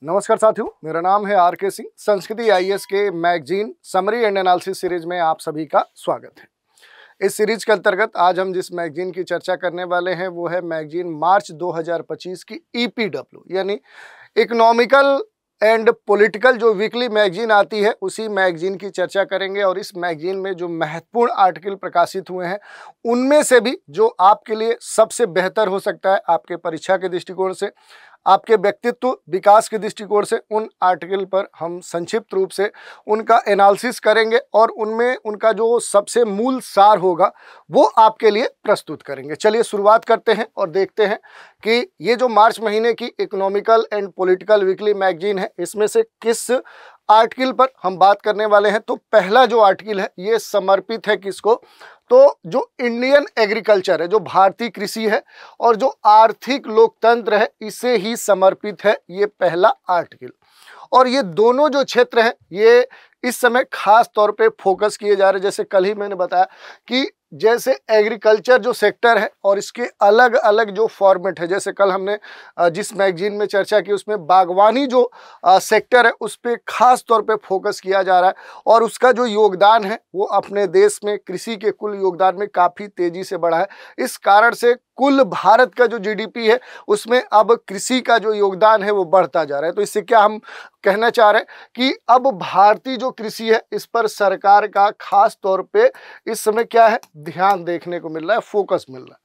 नमस्कार साथियों, मेरा नाम है आर.के. सिंह। संस्कृति आईएएस के magazine summary and analysis series में आप सभी का स्वागत है। इस सीरीज के अंतर्गत आज हम जिस मैगजीन की चर्चा करने वाले हैं वो है मैगजीन मार्च 2025 की ईपीडब्ल्यू यानी इकोनॉमिकल एंड पॉलिटिकल जो वीकली मैगजीन आती है उसी मैगजीन की चर्चा करेंगे। और इस मैगजीन में जो महत्वपूर्ण आर्टिकल प्रकाशित हुए हैं उनमें से भी जो आपके लिए सबसे बेहतर हो सकता है, आपके परीक्षा के दृष्टिकोण से, आपके व्यक्तित्व विकास के दृष्टिकोण से, उन आर्टिकल पर हम संक्षिप्त रूप से उनका एनालिसिस करेंगे और उनमें उनका जो सबसे मूल सार होगा वो आपके लिए प्रस्तुत करेंगे। चलिए शुरुआत करते हैं और देखते हैं कि ये जो मार्च महीने की economical and political weekly magazine है इसमें से किस आर्टिकल पर हम बात करने वाले हैं। तो पहला जो आर्टिकल है ये समर्पित है किसको, तो जो इंडियन एग्रीकल्चर है, जो भारतीय कृषि है और जो आर्थिक लोकतंत्र है, इसे ही समर्पित है ये पहला आर्टिकल। और ये दोनों जो क्षेत्र हैं ये इस समय खास तौर पे फोकस किए जा रहे हैं। जैसे कल ही मैंने बताया कि जैसे एग्रीकल्चर जो सेक्टर है और इसके अलग अलग जो फॉर्मेट है, जैसे कल हमने जिस मैगजीन में चर्चा की उसमें बागवानी जो सेक्टर है उस पर खास तौर पे फोकस किया जा रहा है और उसका जो योगदान है वो अपने देश में कृषि के कुल योगदान में काफ़ी तेज़ी से बढ़ा है। इस कारण से कुल भारत का जो जीडीपी है उसमें अब कृषि का जो योगदान है वो बढ़ता जा रहा है। तो इससे क्या हम कहना चाह रहे हैं कि अब भारतीय जो कृषि है इस पर सरकार का खास तौर पे इस समय क्या है, ध्यान देखने को मिल रहा है, फोकस मिल रहा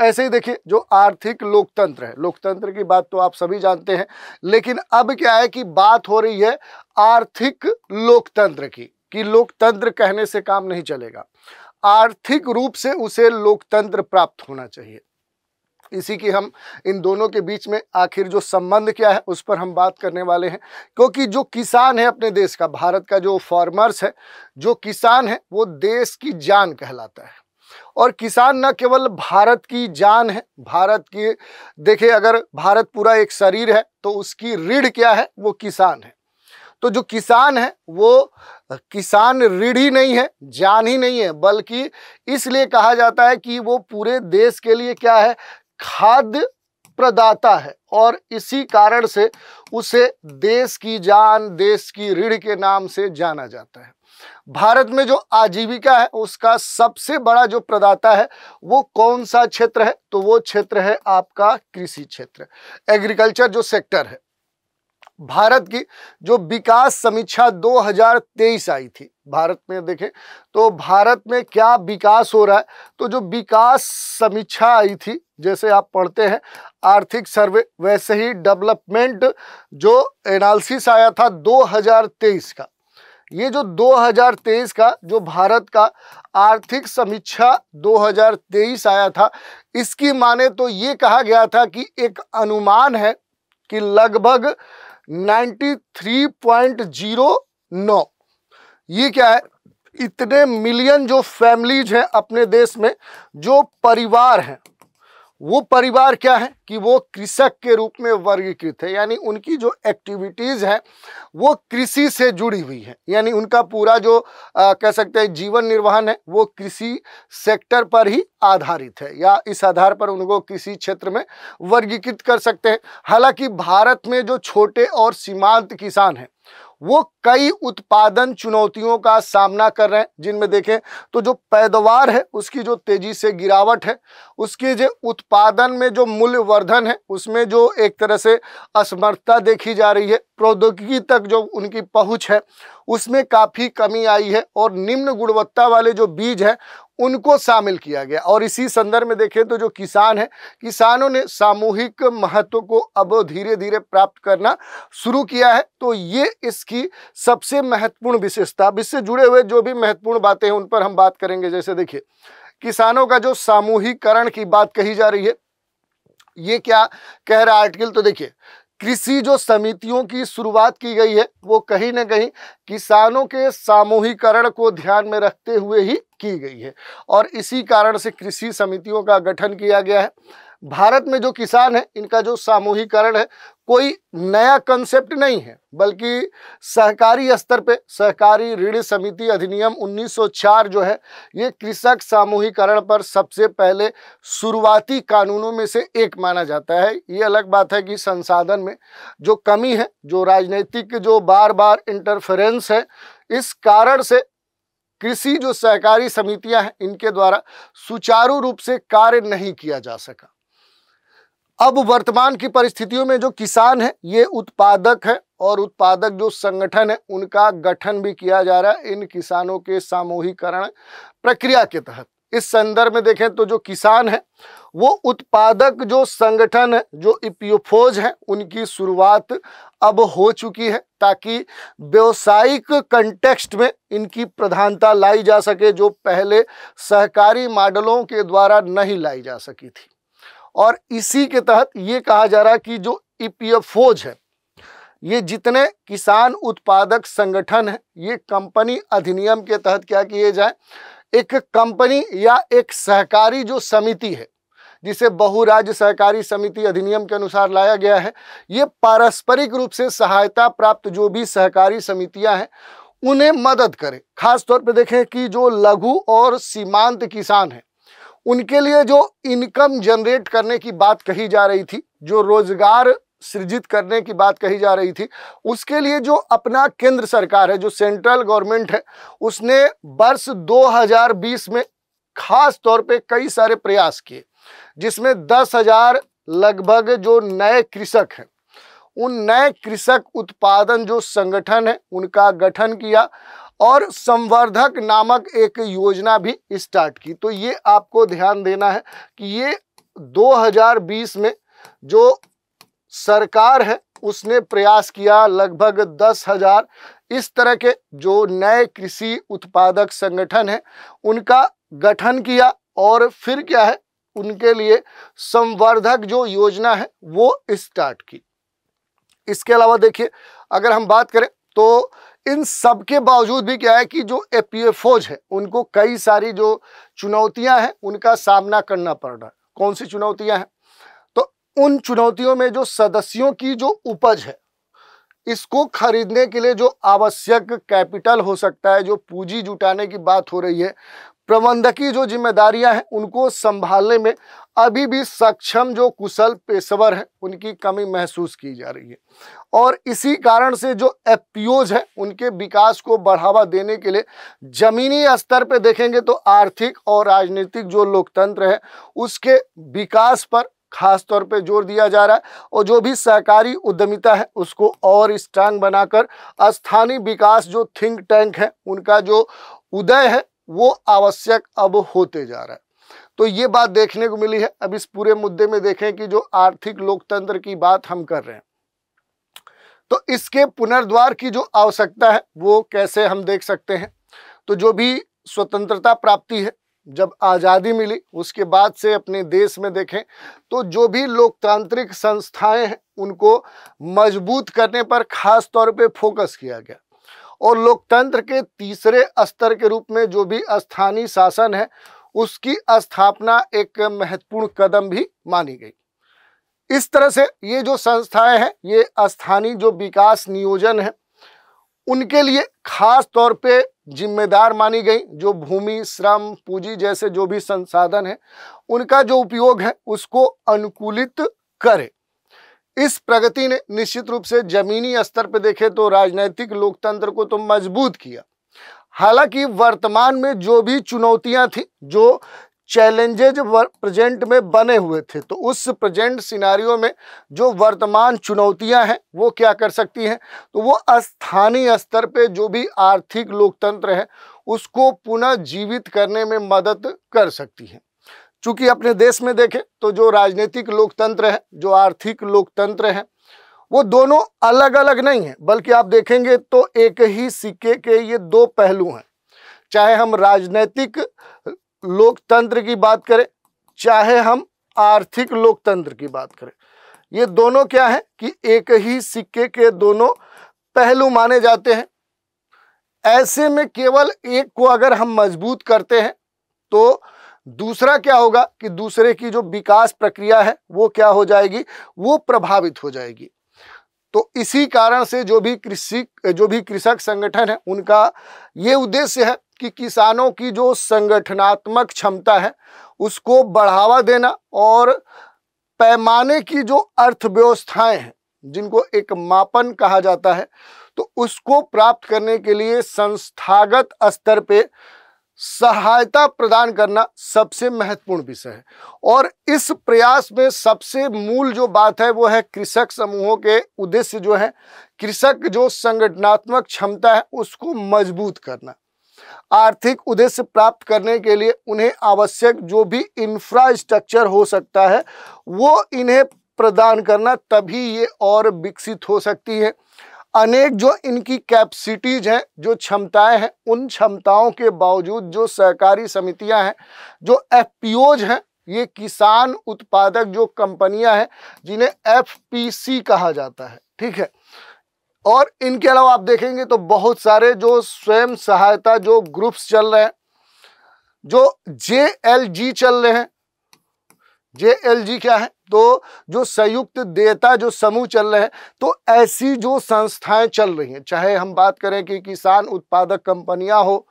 है। ऐसे ही देखिए जो आर्थिक लोकतंत्र है, लोकतंत्र की बात तो आप सभी जानते हैं, लेकिन अब क्या है कि बात हो रही है आर्थिक लोकतंत्र की, कि लोकतंत्र कहने से काम नहीं चलेगा, आर्थिक रूप से उसे लोकतंत्र प्राप्त होना चाहिए। इसी की हम इन दोनों के बीच में आखिर जो संबंध क्या है उस पर हम बात करने वाले हैं। क्योंकि जो किसान है अपने देश का, भारत का जो फार्मर्स है, जो किसान है वो देश की जान कहलाता है। और किसान न केवल भारत की जान है, भारत की देखिए अगर भारत पूरा एक शरीर है तो उसकी रीढ़ क्या है, वो किसान है। तो जो किसान है वो किसान रीढ़ ही नहीं है, जान ही नहीं है, बल्कि इसलिए कहा जाता है कि वो पूरे देश के लिए क्या है, खाद्य प्रदाता है। और इसी कारण से उसे देश की जान, देश की रीढ़ के नाम से जाना जाता है। भारत में जो आजीविका है उसका सबसे बड़ा जो प्रदाता है वो कौन सा क्षेत्र है, तो वो क्षेत्र है आपका कृषि क्षेत्र, एग्रीकल्चर जो सेक्टर है। भारत की जो विकास समीक्षा 2023 आई थी, भारत में देखें तो भारत में क्या विकास हो रहा है, तो जो विकास समीक्षा आई थी, जैसे आप पढ़ते हैं आर्थिक सर्वे, वैसे ही डेवलपमेंट जो एनालिसिस आया था 2023 का, ये जो 2023 का जो भारत का आर्थिक समीक्षा 2023 आया था, इसकी माने तो ये कहा गया था कि एक अनुमान है कि लगभग 93.09, ये क्या है, इतने मिलियन जो फैमिलीज हैं अपने देश में, जो परिवार हैं, वो परिवार क्या है कि वो कृषक के रूप में वर्गीकृत है। यानी उनकी जो एक्टिविटीज़ है वो कृषि से जुड़ी हुई है, यानी उनका पूरा जो कह सकते हैं जीवन निर्वहन है वो कृषि सेक्टर पर ही आधारित है, या इस आधार पर उनको किसी क्षेत्र में वर्गीकृत कर सकते हैं। हालांकि भारत में जो छोटे और सीमांत किसान हैं वो कई उत्पादन चुनौतियों का सामना कर रहे हैं, जिनमें देखें तो जो पैदावार है उसकी जो तेजी से गिरावट है, उसके जो उत्पादन में जो मूल्य वर्धन है उसमें जो एक तरह से असमर्थता देखी जा रही है, प्रौद्योगिकी तक जो उनकी पहुंच है उसमें काफ़ी कमी आई है, और निम्न गुणवत्ता वाले जो बीज हैं उनको शामिल किया गया। और इसी संदर्भ में देखें तो जो किसान है, किसानों ने सामूहिक महत्व को अब धीरे धीरे प्राप्त करना शुरू किया है। तो ये इसकी सबसे महत्वपूर्ण विशेषता, इससे जुड़े हुए जो भी महत्वपूर्ण बातें हैं उन पर हम बात करेंगे। जैसे देखिए किसानों का जो सामूहिकरण की बात कही जा रही है, ये क्या कह रहा है आर्टिकल, तो देखिए कृषि जो समितियों की शुरुआत की गई है वो कहीं ना कहीं किसानों के सामूहिकरण को ध्यान में रखते हुए ही की गई है, और इसी कारण से कृषि समितियों का गठन किया गया है। भारत में जो किसान है इनका जो सामूहिकरण है कोई नया कंसेप्ट नहीं है, बल्कि सहकारी स्तर पे सहकारी ऋण समिति अधिनियम 1904 जो है ये कृषक सामूहिकरण पर सबसे पहले शुरुआती कानूनों में से एक माना जाता है। ये अलग बात है कि संसाधन में जो कमी है, जो राजनीतिक जो बार बार इंटरफेरेंस है, इस कारण से कृषि जो सहकारी समितियां हैं इनके द्वारा सुचारू रूप से कार्य नहीं किया जा सका। अब वर्तमान की परिस्थितियों में जो किसान है ये उत्पादक है और उत्पादक जो संगठन है उनका गठन भी किया जा रहा है इन किसानों के सामूहिकरण प्रक्रिया के तहत। इस संदर्भ में देखें तो जो किसान है वो उत्पादक जो संगठन है, जो ईपीएफओज है, उनकी शुरुआत अब हो चुकी है ताकि व्यावसायिक कंटेक्स्ट में इनकी प्रधानता लाई जा सके, जो पहले सहकारी मॉडलों के द्वारा नहीं लाई जा सकी थी। और इसी के तहत ये कहा जा रहा है कि जो ईपीएफओज है, ये जितने किसान उत्पादक संगठन है, ये कंपनी अधिनियम के तहत क्या किए जाए, एक कंपनी या एक सहकारी जो समिति है जिसे बहुराज्य सहकारी समिति अधिनियम के अनुसार लाया गया है, ये पारस्परिक रूप से सहायता प्राप्त जो भी सहकारी समितियां हैं उन्हें मदद करे। खास तौर पे देखें कि जो लघु और सीमांत किसान हैं उनके लिए जो इनकम जनरेट करने की बात कही जा रही थी, जो रोजगार सृजित करने की बात कही जा रही थी, उसके लिए जो अपना केंद्र सरकार है, जो सेंट्रल गवर्नमेंट है, उसने वर्ष 2020 में खास तौर पे कई सारे प्रयास किए, जिसमें 10,000 लगभग जो नए कृषक हैं, उन नए कृषक उत्पादन जो संगठन है उनका गठन किया और संवर्धक नामक एक योजना भी स्टार्ट की। तो ये आपको ध्यान देना है कि ये 2020 में जो सरकार है उसने प्रयास किया, लगभग 10,000 इस तरह के जो नए कृषि उत्पादक संगठन है उनका गठन किया और फिर क्या है, उनके लिए संवर्धक जो योजना है वो स्टार्ट की। इसके अलावा देखिए, अगर हम बात करें तो इन सब के बावजूद भी क्या है कि जो ईपीएफओज है उनको कई सारी जो चुनौतियां हैं उनका सामना करना पड़ रहा है। कौन सी चुनौतियां हैं? तो उन चुनौतियों में जो सदस्यों की जो उपज है, इसको खरीदने के लिए जो आवश्यक कैपिटल हो सकता है, जो पूंजी जुटाने की बात हो रही है, प्रबंधकीय जो जिम्मेदारियां हैं उनको संभालने में अभी भी सक्षम जो कुशल पेशेवर हैं उनकी कमी महसूस की जा रही है। और इसी कारण से जो एफपीओज है उनके विकास को बढ़ावा देने के लिए जमीनी स्तर पे देखेंगे तो आर्थिक और राजनीतिक जो लोकतंत्र है उसके विकास पर खास तौर पे जोर दिया जा रहा है और जो भी सहकारी उद्यमिता है उसको और स्ट्रांग बनाकर स्थानीय विकास जो थिंक टैंक है उनका जो उदय है वो आवश्यक अब होते जा रहा है। तो ये बात देखने को मिली है। अब इस पूरे मुद्दे में देखें कि जो आर्थिक लोकतंत्र की बात हम कर रहे हैं तो इसके पुनर्द्वार की जो आवश्यकता है वो कैसे हम देख सकते हैं। तो जो भी स्वतंत्रता प्राप्ति है, जब आज़ादी मिली उसके बाद से अपने देश में देखें तो जो भी लोकतांत्रिक संस्थाएं हैं उनको मजबूत करने पर खास तौर पे फोकस किया गया और लोकतंत्र के तीसरे स्तर के रूप में जो भी स्थानीय शासन है उसकी स्थापना एक महत्वपूर्ण कदम भी मानी गई। इस तरह से ये जो संस्थाएं हैं ये स्थानीय जो विकास नियोजन है उनके लिए खास तौर पे जिम्मेदार मानी गई। जो भूमि, श्रम, पूंजी जैसे जो भी संसाधन है उनका जो उपयोग है उसको अनुकूलित करे। इस प्रगति ने निश्चित रूप से जमीनी स्तर पर देखें तो राजनीतिक लोकतंत्र को तो मजबूत किया। हालांकि वर्तमान में जो भी चुनौतियां थी, जो चैलेंजेज प्रेजेंट में बने हुए थे, तो उस प्रेजेंट सिनारियो में जो वर्तमान चुनौतियां हैं वो क्या कर सकती हैं, तो वो स्थानीय स्तर पे जो भी आर्थिक लोकतंत्र है उसको पुनः जीवित करने में मदद कर सकती हैं। चूंकि अपने देश में देखें तो जो राजनीतिक लोकतंत्र है, जो आर्थिक लोकतंत्र है, वो दोनों अलग अलग नहीं है, बल्कि आप देखेंगे तो एक ही सिक्के के ये दो पहलू हैं। चाहे हम राजनीतिक लोकतंत्र की बात करें, चाहे हम आर्थिक लोकतंत्र की बात करें, ये दोनों क्या है कि एक ही सिक्के के दोनों पहलू माने जाते हैं। ऐसे में केवल एक को अगर हम मजबूत करते हैं तो दूसरा क्या होगा कि दूसरे की जो विकास प्रक्रिया है वो क्या हो जाएगी, वो प्रभावित हो जाएगी। तो इसी कारण से जो भी कृषक संगठन है उनका ये उद्देश्य है कि किसानों की जो संगठनात्मक क्षमता है उसको बढ़ावा देना और पैमाने की जो अर्थव्यवस्थाएं हैं जिनको एक मापन कहा जाता है, तो उसको प्राप्त करने के लिए संस्थागत स्तर पे सहायता प्रदान करना सबसे महत्वपूर्ण विषय है। और इस प्रयास में सबसे मूल जो बात है वो है कृषक समूहों के उद्देश्य जो है, कृषक जो संगठनात्मक क्षमता है उसको मजबूत करना। आर्थिक उद्देश्य प्राप्त करने के लिए उन्हें आवश्यक जो भी इंफ्रास्ट्रक्चर हो सकता है वो इन्हें प्रदान करना, तभी ये और विकसित हो सकती है। अनेक जो इनकी कैपेसिटीज हैं, जो क्षमताएं हैं, उन क्षमताओं के बावजूद जो सहकारी समितियां हैं, जो एफपीओज हैं, ये किसान उत्पादक जो कंपनियां हैं जिन्हें एफपीसी कहा जाता है, ठीक है। और इनके अलावा आप देखेंगे तो बहुत सारे जो स्वयं सहायता जो ग्रुप्स चल रहे हैं, जो जेएलजी चल रहे हैं। जेएलजी क्या है, तो जो संयुक्त देयता जो समूह चल रहे हैं, तो ऐसी जो संस्थाएं चल रही हैं, चाहे हम बात करें कि किसान उत्पादक कंपनियां हो,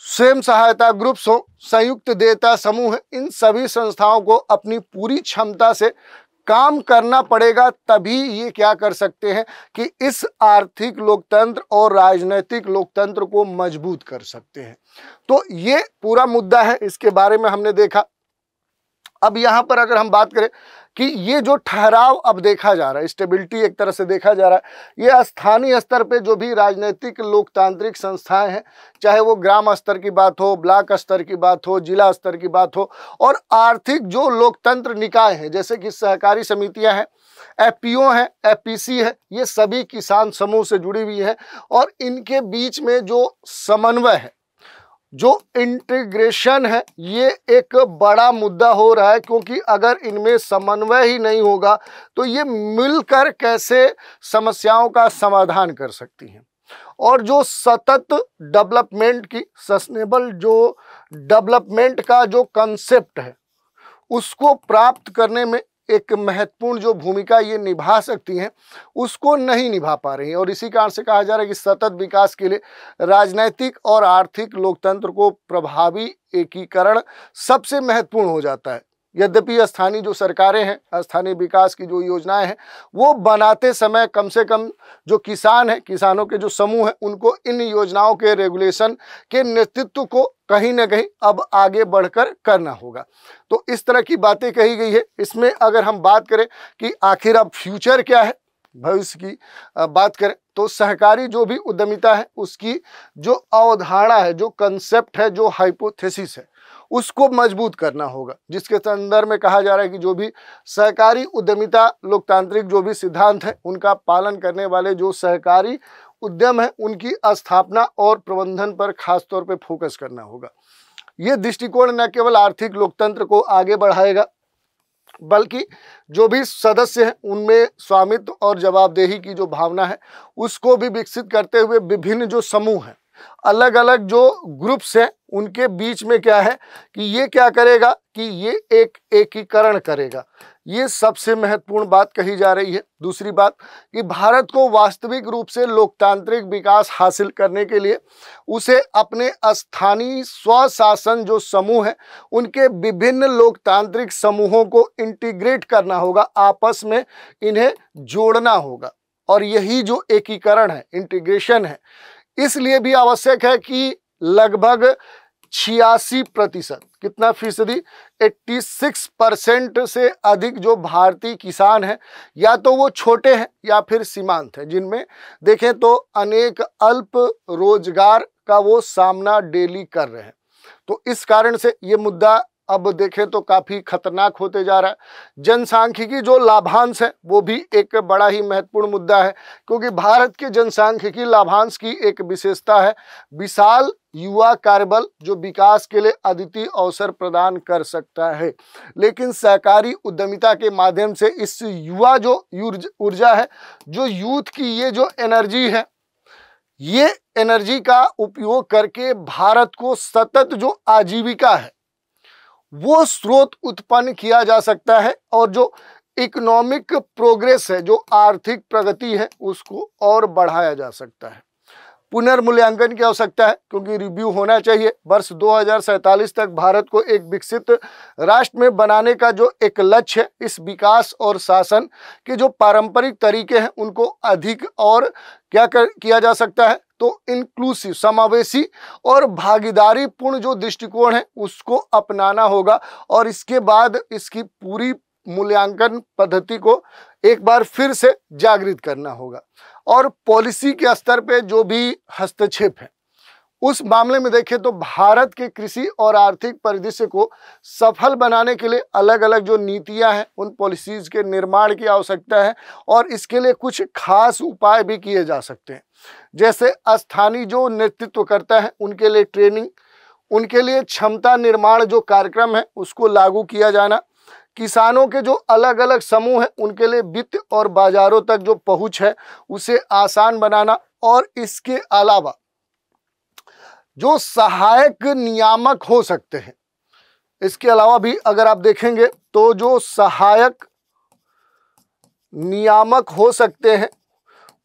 स्वयं सहायता ग्रुप्स हो, संयुक्त देयता समूह है, इन सभी संस्थाओं को अपनी पूरी क्षमता से काम करना पड़ेगा, तभी ये क्या कर सकते हैं कि इस आर्थिक लोकतंत्र और राजनीतिक लोकतंत्र को मजबूत कर सकते हैं। तो ये पूरा मुद्दा है, इसके बारे में हमने देखा। अब यहाँ पर अगर हम बात करें कि ये जो ठहराव अब देखा जा रहा है, स्टेबिलिटी एक तरह से देखा जा रहा है, ये स्थानीय स्तर पे जो भी राजनीतिक लोकतांत्रिक संस्थाएं हैं, चाहे वो ग्राम स्तर की बात हो, ब्लॉक स्तर की बात हो, जिला स्तर की बात हो, और आर्थिक जो लोकतंत्र निकाय हैं जैसे कि सहकारी समितियां हैं, एफपीओ हैं, एफपीसी है, ये सभी किसान समूह से जुड़ी हुई है। और इनके बीच में जो समन्वय है, जो इंटीग्रेशन है, ये एक बड़ा मुद्दा हो रहा है, क्योंकि अगर इनमें समन्वय ही नहीं होगा तो ये मिलकर कैसे समस्याओं का समाधान कर सकती हैं। और जो सतत डेवलपमेंट की, सस्टेनेबल जो डेवलपमेंट का जो कंसेप्ट है उसको प्राप्त करने में एक महत्वपूर्ण जो भूमिका ये निभा सकती हैं, उसको नहीं निभा पा रही हैं। और इसी कारण से कहा जा रहा है कि सतत विकास के लिए राजनैतिक और आर्थिक लोकतंत्र को प्रभावी एकीकरण सबसे महत्वपूर्ण हो जाता है। यद्यपि स्थानीय जो सरकारें हैं, स्थानीय विकास की जो योजनाएं हैं, वो बनाते समय कम से कम जो किसान हैं, किसानों के जो समूह हैं, उनको इन योजनाओं के रेगुलेशन के नेतृत्व को कहीं ना कहीं अब आगे बढ़कर करना होगा। तो इस तरह की बातें कही गई है। इसमें अगर हम बात करें कि आखिर अब फ्यूचर क्या है, भविष्य की बात करें, तो सहकारी जो भी उद्यमिता है उसकी जो अवधारणा है, जो कंसेप्ट है, जो हाइपोथेसिस है, उसको मजबूत करना होगा, जिसके संदर्भ में कहा जा रहा है कि जो भी सहकारी उद्यमिता लोकतांत्रिक जो भी सिद्धांत है उनका पालन करने वाले जो सहकारी उद्यम है उनकी स्थापना और प्रबंधन पर खास तौर पे फोकस करना होगा। ये दृष्टिकोण न केवल आर्थिक लोकतंत्र को आगे बढ़ाएगा, बल्कि जो भी सदस्य हैं उनमें स्वामित्व और जवाबदेही की जो भावना है उसको भी विकसित करते हुए विभिन्न जो समूह हैं, अलग अलग जो ग्रुप्स हैं, उनके बीच में क्या है कि ये क्या करेगा कि ये एक एकीकरण करेगा। ये सबसे महत्वपूर्ण बात कही जा रही है। दूसरी बात कि भारत को वास्तविक रूप से लोकतांत्रिक विकास हासिल करने के लिए उसे अपने स्थानीय स्वशासन जो समूह है उनके विभिन्न लोकतांत्रिक समूहों को इंटीग्रेट करना होगा, आपस में इन्हें जोड़ना होगा। और यही जो एकीकरण है, इंटीग्रेशन है, इसलिए भी आवश्यक है कि लगभग 86%, कितना फीसदी, 86% से अधिक जो भारतीय किसान हैं, या तो वो छोटे हैं या फिर सीमांत हैं, जिनमें देखें तो अनेक अल्प रोजगार का वो सामना डेली कर रहे हैं। तो इस कारण से ये मुद्दा अब देखें तो काफ़ी खतरनाक होते जा रहा है। जनसांख्यिकी जो लाभांश है वो भी एक बड़ा ही महत्वपूर्ण मुद्दा है, क्योंकि भारत के जनसांख्यिकी लाभांश की एक विशेषता है विशाल युवा कार्यबल जो विकास के लिए अद्वितीय अवसर प्रदान कर सकता है। लेकिन सहकारी उद्यमिता के माध्यम से इस युवा जो ऊर्जा है, जो यूथ की ये जो एनर्जी है, ये एनर्जी का उपयोग करके भारत को सतत जो आजीविका है वो स्रोत उत्पन्न किया जा सकता है और जो इकोनॉमिक प्रोग्रेस है, जो आर्थिक प्रगति है, उसको और बढ़ाया जा सकता है। पुनर्मूल्यांकन की आवश्यकता है क्योंकि रिव्यू होना चाहिए। वर्ष 2047 तक भारत को एक विकसित राष्ट्र में बनाने का जो एक लक्ष्य है, इस विकास और शासन के जो पारंपरिक तरीके हैं उनको अधिक और किया जा सकता है। तो इंक्लूसिव, समावेशी और भागीदारी पूर्ण जो दृष्टिकोण है उसको अपनाना होगा और इसके बाद इसकी पूरी मूल्यांकन पद्धति को एक बार फिर से जागृत करना होगा। और पॉलिसी के स्तर पे जो भी हस्तक्षेप है उस मामले में देखें तो भारत के कृषि और आर्थिक परिदृश्य को सफल बनाने के लिए अलग अलग जो नीतियां हैं उन पॉलिसीज के निर्माण की आवश्यकता है और इसके लिए कुछ खास उपाय भी किए जा सकते हैं। जैसे स्थानीय जो नेतृत्व करता है उनके लिए ट्रेनिंग, उनके लिए क्षमता निर्माण जो कार्यक्रम है उसको लागू किया जाना, किसानों के जो अलग अलग समूह हैं उनके लिए वित्त और बाजारों तक जो पहुंच है उसे आसान बनाना, और इसके अलावा जो सहायक नियामक हो सकते हैं, इसके अलावा भी अगर आप देखेंगे तो जो सहायक नियामक हो सकते हैं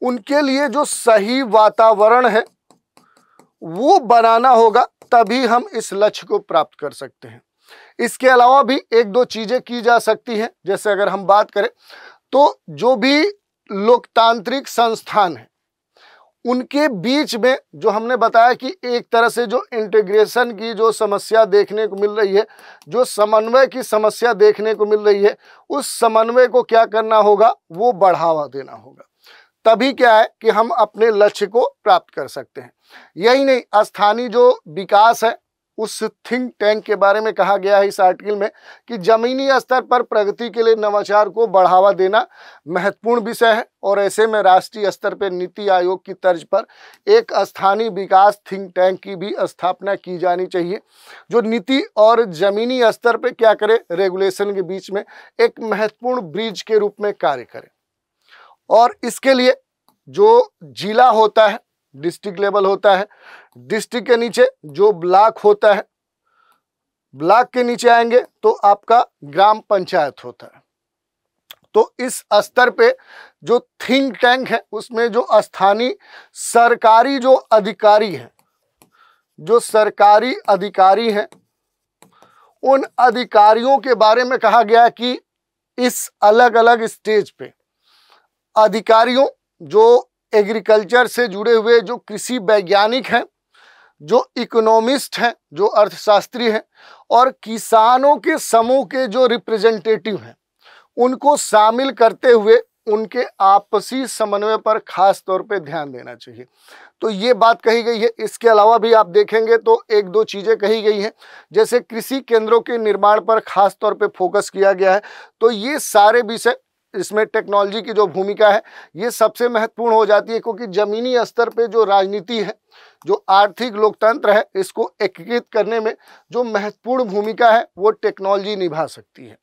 उनके लिए जो सही वातावरण है वो बनाना होगा, तभी हम इस लक्ष्य को प्राप्त कर सकते हैं। इसके अलावा भी एक दो चीजें की जा सकती हैं। जैसे अगर हम बात करें तो जो भी लोकतांत्रिक संस्थान है उनके बीच में जो हमने बताया कि एक तरह से जो इंटीग्रेशन की जो समस्या देखने को मिल रही है, जो समन्वय की समस्या देखने को मिल रही है, उस समन्वय को क्या करना होगा, वो बढ़ावा देना होगा। तभी क्या है कि हम अपने लक्ष्य को प्राप्त कर सकते हैं। यही नहीं, स्थानीय जो विकास है उस थिंक टैंक के बारे में कहा गया है इस आर्टिकल में कि जमीनी स्तर पर प्रगति के लिए नवाचार को बढ़ावा देना महत्वपूर्ण विषय है और ऐसे में राष्ट्रीय स्तर पर नीति आयोग की तर्ज पर एक स्थानीय विकास थिंक टैंक की भी स्थापना की जानी चाहिए, जो नीति और जमीनी स्तर पर क्या करे, रेगुलेशन के बीच में एक महत्वपूर्ण ब्रिज के रूप में कार्य करे। और इसके लिए जो जिला होता है, डिस्ट्रिक्ट लेवल होता है, डिस्ट्रिक्ट के नीचे जो ब्लॉक होता है, ब्लॉक के नीचे आएंगे तो आपका ग्राम पंचायत होता है। तो इस स्तर पे जो थिंक टैंक है उसमें जो स्थानीय सरकारी जो अधिकारी हैं, जो सरकारी अधिकारी हैं, उन अधिकारियों के बारे में कहा गया कि इस अलग अलग स्टेज पे अधिकारियों, जो एग्रीकल्चर से जुड़े हुए जो कृषि वैज्ञानिक हैं, जो इकोनॉमिस्ट हैं, जो अर्थशास्त्री हैं, और किसानों के समूह के जो रिप्रेजेंटेटिव हैं, उनको शामिल करते हुए उनके आपसी समन्वय पर खास तौर पे ध्यान देना चाहिए। तो ये बात कही गई है। इसके अलावा भी आप देखेंगे तो एक दो चीज़ें कही गई हैं, जैसे कृषि केंद्रों के निर्माण पर खास तौर पे फोकस किया गया है। तो ये सारे विषय, इसमें टेक्नोलॉजी की जो भूमिका है ये सबसे महत्वपूर्ण हो जाती है, क्योंकि जमीनी स्तर पे जो राजनीति है, जो आर्थिक लोकतंत्र है, इसको एकीकृत करने में जो महत्वपूर्ण भूमिका है वो टेक्नोलॉजी निभा सकती है।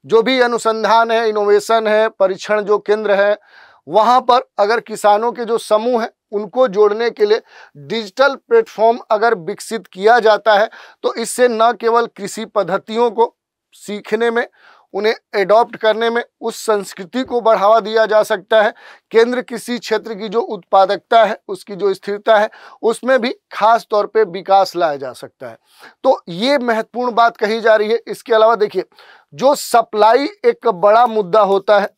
जो भी अनुसंधान है, इनोवेशन है, परीक्षण जो केंद्र है, वहाँ पर अगर किसानों के जो समूह हैं उनको जोड़ने के लिए डिजिटल प्लेटफॉर्म अगर विकसित किया जाता है तो इससे न केवल कृषि पद्धतियों को सीखने में, उन्हें एडॉप्ट करने में, उस संस्कृति को बढ़ावा दिया जा सकता है, केंद्र कृषि क्षेत्र की जो उत्पादकता है, उसकी जो स्थिरता है, उसमें भी खास तौर पे विकास लाया जा सकता है। तो ये महत्वपूर्ण बात कही जा रही है। इसके अलावा देखिए, जो सप्लाई एक बड़ा मुद्दा होता है,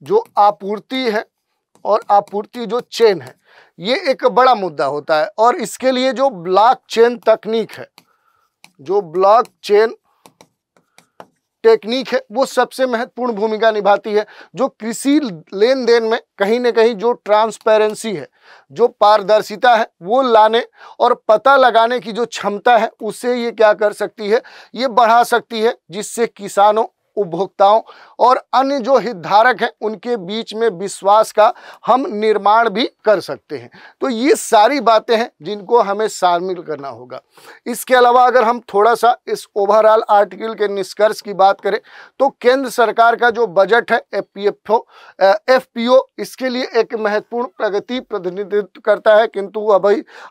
जो आपूर्ति है और आपूर्ति जो चेन है, ये एक बड़ा मुद्दा होता है। और इसके लिए जो ब्लॉकचेन तकनीक है, जो ब्लॉकचेन टेक्निक है, वो सबसे महत्वपूर्ण भूमिका निभाती है। जो कृषि लेन देन में कहीं ना कहीं जो ट्रांसपेरेंसी है, जो पारदर्शिता है, वो लाने और पता लगाने की जो क्षमता है, उसे ये क्या कर सकती है, ये बढ़ा सकती है, जिससे किसानों, उपभोक्ताओं और अन्य जो हितधारक हैं उनके बीच में विश्वास का हम निर्माण भी कर सकते हैं। तो ये सारी बातें हैं जिनको हमें शामिल करना होगा। इसके अलावा अगर हम थोड़ा सा इस ओवरऑल आर्टिकल के निष्कर्ष की बात करें तो केंद्र सरकार का जो बजट है एफपीओ इसके लिए एक महत्वपूर्ण प्रगति प्रतिनिधित्व करता है, किंतु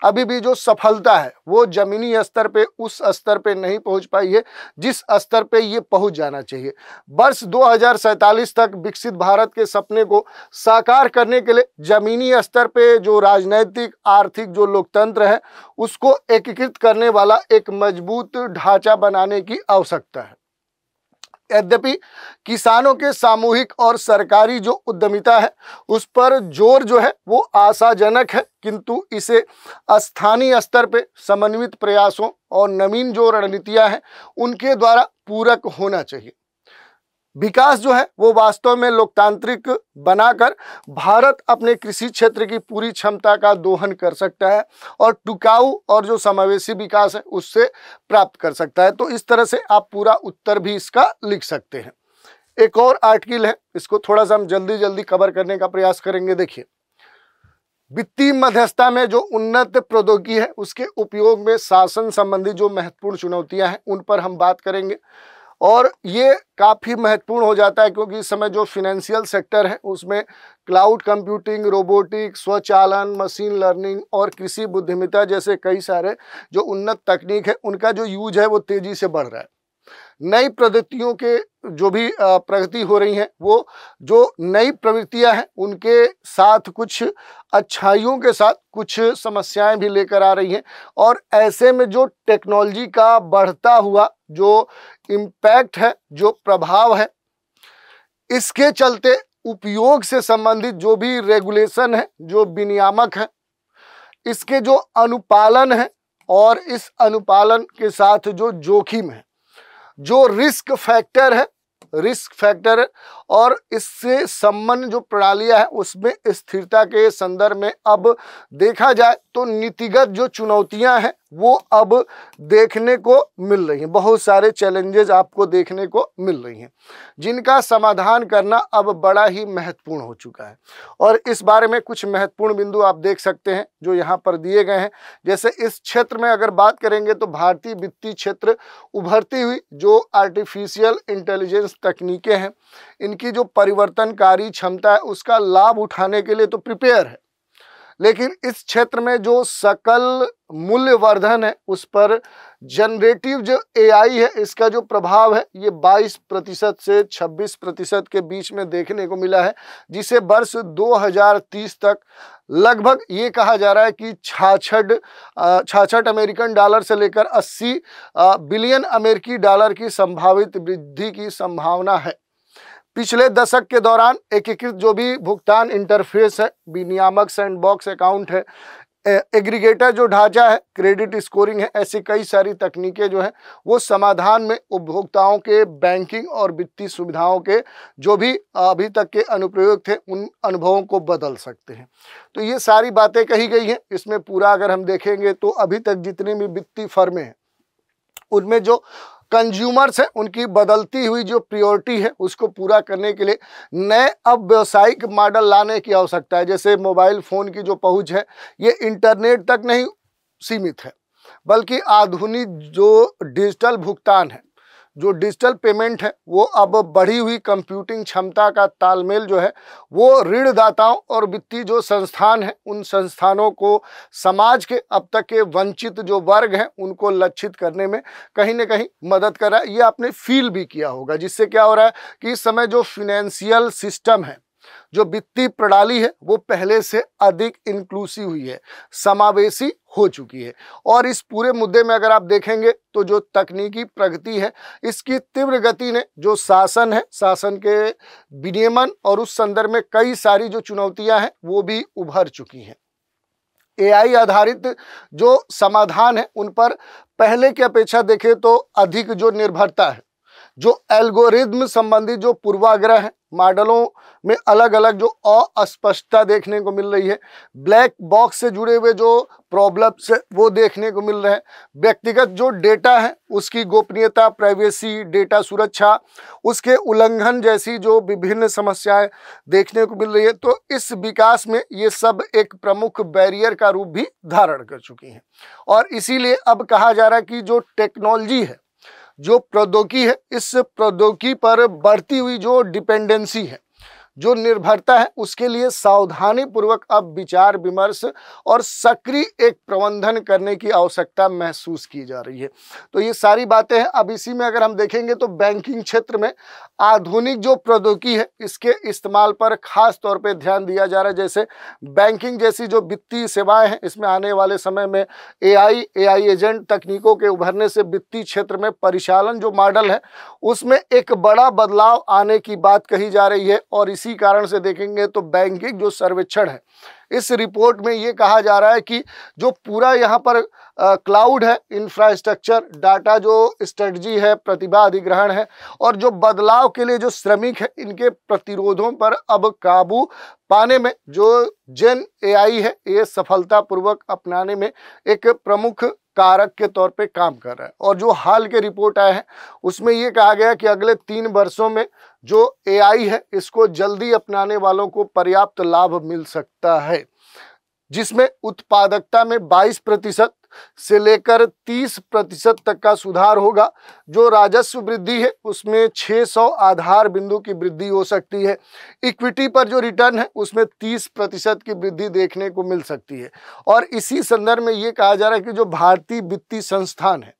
अभी भी जो सफलता है वो जमीनी स्तर पे उस स्तर पे नहीं पहुंच पाई है जिस स्तर पे ये पहुंच जाना चाहिए। वर्ष 2047 तक विकसित भारत के सपने को साकार करने के लिए जमीनी स्तर पे जो राजनैतिक आर्थिक जो लोकतंत्र है उसको एकीकृत करने वाला एक मजबूत ढांचा बनाने की आवश्यकता है। यद्यपि किसानों के सामूहिक और सरकारी जो उद्यमिता है उस पर जोर जो है वो आशाजनक है, किंतु इसे स्थानीय स्तर पे समन्वित प्रयासों और नवीन जो रणनीतियां हैं उनके द्वारा पूरक होना चाहिए। विकास जो है वो वास्तव में लोकतांत्रिक बनाकर भारत अपने कृषि क्षेत्र की पूरी क्षमता का दोहन कर सकता है और टिकाऊ और जो समावेशी विकास है उससे प्राप्त कर सकता है। तो इस तरह से आप पूरा उत्तर भी इसका लिख सकते हैं। एक और आर्टिकल है, इसको थोड़ा सा हम जल्दी कवर करने का प्रयास करेंगे। देखिए, वित्तीय मध्यस्थता में जो उन्नत प्रौद्योगिकी है उसके उपयोग में शासन संबंधी जो महत्वपूर्ण चुनौतियां हैं उन पर हम बात करेंगे और ये काफ़ी महत्वपूर्ण हो जाता है क्योंकि इस समय जो फाइनेंशियल सेक्टर है उसमें क्लाउड कंप्यूटिंग, रोबोटिक्स, स्वचालन, मशीन लर्निंग और कृषि बुद्धिमत्ता जैसे कई सारे जो उन्नत तकनीक है उनका जो यूज है वो तेजी से बढ़ रहा है। नई प्रवृत्तियों के जो भी प्रगति हो रही है वो जो नई प्रवृत्तियां हैं उनके साथ कुछ अच्छाइयों के साथ कुछ समस्याएं भी लेकर आ रही हैं और ऐसे में जो टेक्नोलॉजी का बढ़ता हुआ जो इम्पैक्ट है, जो प्रभाव है, इसके चलते उपयोग से संबंधित जो भी रेगुलेशन है, जो विनियामक है, इसके जो अनुपालन है और इस अनुपालन के साथ जो जोखिम है, जो रिस्क फैक्टर और इससे संबंध जो प्रणालियां हैं उसमें स्थिरता के संदर्भ में अब देखा जाए तो नीतिगत जो चुनौतियां हैं वो अब देखने को मिल रही हैं। बहुत सारे चैलेंजेस आपको देखने को मिल रही हैं जिनका समाधान करना अब बड़ा ही महत्वपूर्ण हो चुका है और इस बारे में कुछ महत्वपूर्ण बिंदु आप देख सकते हैं जो यहाँ पर दिए गए हैं। जैसे इस क्षेत्र में अगर बात करेंगे तो भारतीय वित्तीय क्षेत्र उभरती हुई जो आर्टिफिशियल इंटेलिजेंस तकनीकें हैं इनकी जो परिवर्तनकारी क्षमता है उसका लाभ उठाने के लिए तो प्रिपेयर है, लेकिन इस क्षेत्र में जो सकल मूल्यवर्धन है उस पर जनरेटिव जो एआई है इसका जो प्रभाव है ये 22% से 26% के बीच में देखने को मिला है, जिसे वर्ष 2030 तक लगभग ये कहा जा रहा है कि 66 अमेरिकन डॉलर से लेकर 80 बिलियन अमेरिकी डॉलर की संभावित वृद्धि की संभावना है। पिछले दशक के दौरान एकीकृत जो भी भुगतान इंटरफेस है, विनियामक सैंडबॉक्स अकाउंट है, एग्रीगेटर जो ढांचा है, क्रेडिट स्कोरिंग है, ऐसी कई सारी तकनीकें जो हैं वो समाधान में उपभोक्ताओं के बैंकिंग और वित्तीय सुविधाओं के जो भी अभी तक के अनुप्रयोग थे उन अनुभवों को बदल सकते हैं। तो ये सारी बातें कही गई हैं। इसमें पूरा अगर हम देखेंगे तो अभी तक जितनी भी वित्तीय फर्में हैं उनमें जो कंज्यूमर्स हैं उनकी बदलती हुई जो प्रायोरिटी है उसको पूरा करने के लिए नए अब व्यावसायिक मॉडल लाने की आवश्यकता है। जैसे मोबाइल फ़ोन की जो पहुंच है ये इंटरनेट तक नहीं सीमित है, बल्कि आधुनिक जो डिजिटल भुगतान है, जो डिजिटल पेमेंट है वो अब बढ़ी हुई कंप्यूटिंग क्षमता का तालमेल जो है वो ऋणदाताओं और वित्तीय जो संस्थान हैं उन संस्थानों को समाज के अब तक के वंचित जो वर्ग हैं उनको लक्षित करने में कहीं ना कहीं मदद कर रहा है। ये आपने फील भी किया होगा, जिससे क्या हो रहा है कि इस समय जो फिनेंशियल सिस्टम है, जो वित्तीय प्रणाली है वो पहले से अधिक इंक्लूसिव हुई है, समावेशी हो चुकी है। और इस पूरे मुद्दे में अगर आप देखेंगे तो जो तकनीकी प्रगति है इसकी तीव्र गति ने जो शासन है, शासन के विनियमन और उस संदर्भ में कई सारी जो चुनौतियां हैं वो भी उभर चुकी हैं। एआई आधारित जो समाधान है उन पर पहले की अपेक्षा देखें तो अधिक जो निर्भरता है, जो एल्गोरिज्म संबंधी जो पूर्वाग्रह है मॉडलों में अलग अलग जो अस्पष्टता देखने को मिल रही है, ब्लैक बॉक्स से जुड़े हुए जो प्रॉब्लम्स है वो देखने को मिल रहे हैं, व्यक्तिगत जो डेटा है उसकी गोपनीयता, प्राइवेसी, डेटा सुरक्षा, उसके उल्लंघन जैसी जो विभिन्न समस्याएं देखने को मिल रही है। तो इस विकास में ये सब एक प्रमुख बैरियर का रूप भी धारण कर चुकी हैं और इसीलिए अब कहा जा रहा है कि जो टेक्नोलॉजी है, जो प्रौद्योगिकी है, इस प्रौद्योगिकी पर बढ़ती हुई जो डिपेंडेंसी है, जो निर्भरता है, उसके लिए सावधानी पूर्वक अब विचार विमर्श और सक्रिय एक प्रबंधन करने की आवश्यकता महसूस की जा रही है। तो ये सारी बातें हैं। अब इसी में अगर हम देखेंगे तो बैंकिंग क्षेत्र में आधुनिक जो प्रौद्योगिकी है इसके इस्तेमाल पर खास तौर पे ध्यान दिया जा रहा है। जैसे बैंकिंग जैसी जो वित्तीय सेवाएं हैं, इसमें आने वाले समय में एआई एजेंट तकनीकों के उभरने से वित्तीय क्षेत्र में परिचालन जो मॉडल है उसमें एक बड़ा बदलाव आने की बात कही जा रही है। और इसी कारण से देखेंगे तो बैंकिंग जो सर्वेक्षण है, इस रिपोर्ट में ये कहा जा रहा है कि जो पूरा यहाँ पर क्लाउड है, इंफ्रास्ट्रक्चर, डाटा जो स्ट्रेटजी है, प्रतिभा अधिग्रहण है और जो बदलाव के लिए जो श्रमिक है, इनके प्रतिरोधों पर अब काबू पाने में जो जेन एआई है ये सफलतापूर्वक अपनाने में एक प्रमुख कारक के तौर पे काम कर रहा है। और जो हाल के रिपोर्ट आए हैं उसमें ये कहा गया कि अगले 3 वर्षों में जो एआई है इसको जल्दी अपनाने वालों को पर्याप्त लाभ मिल सकता है, जिसमें उत्पादकता में 22% से लेकर 30% तक का सुधार होगा। जो राजस्व वृद्धि है उसमें 600 आधार बिंदु की वृद्धि हो सकती है। इक्विटी पर जो रिटर्न है उसमें 30% की वृद्धि देखने को मिल सकती है। और इसी संदर्भ में ये कहा जा रहा है कि जो भारतीय वित्तीय संस्थान है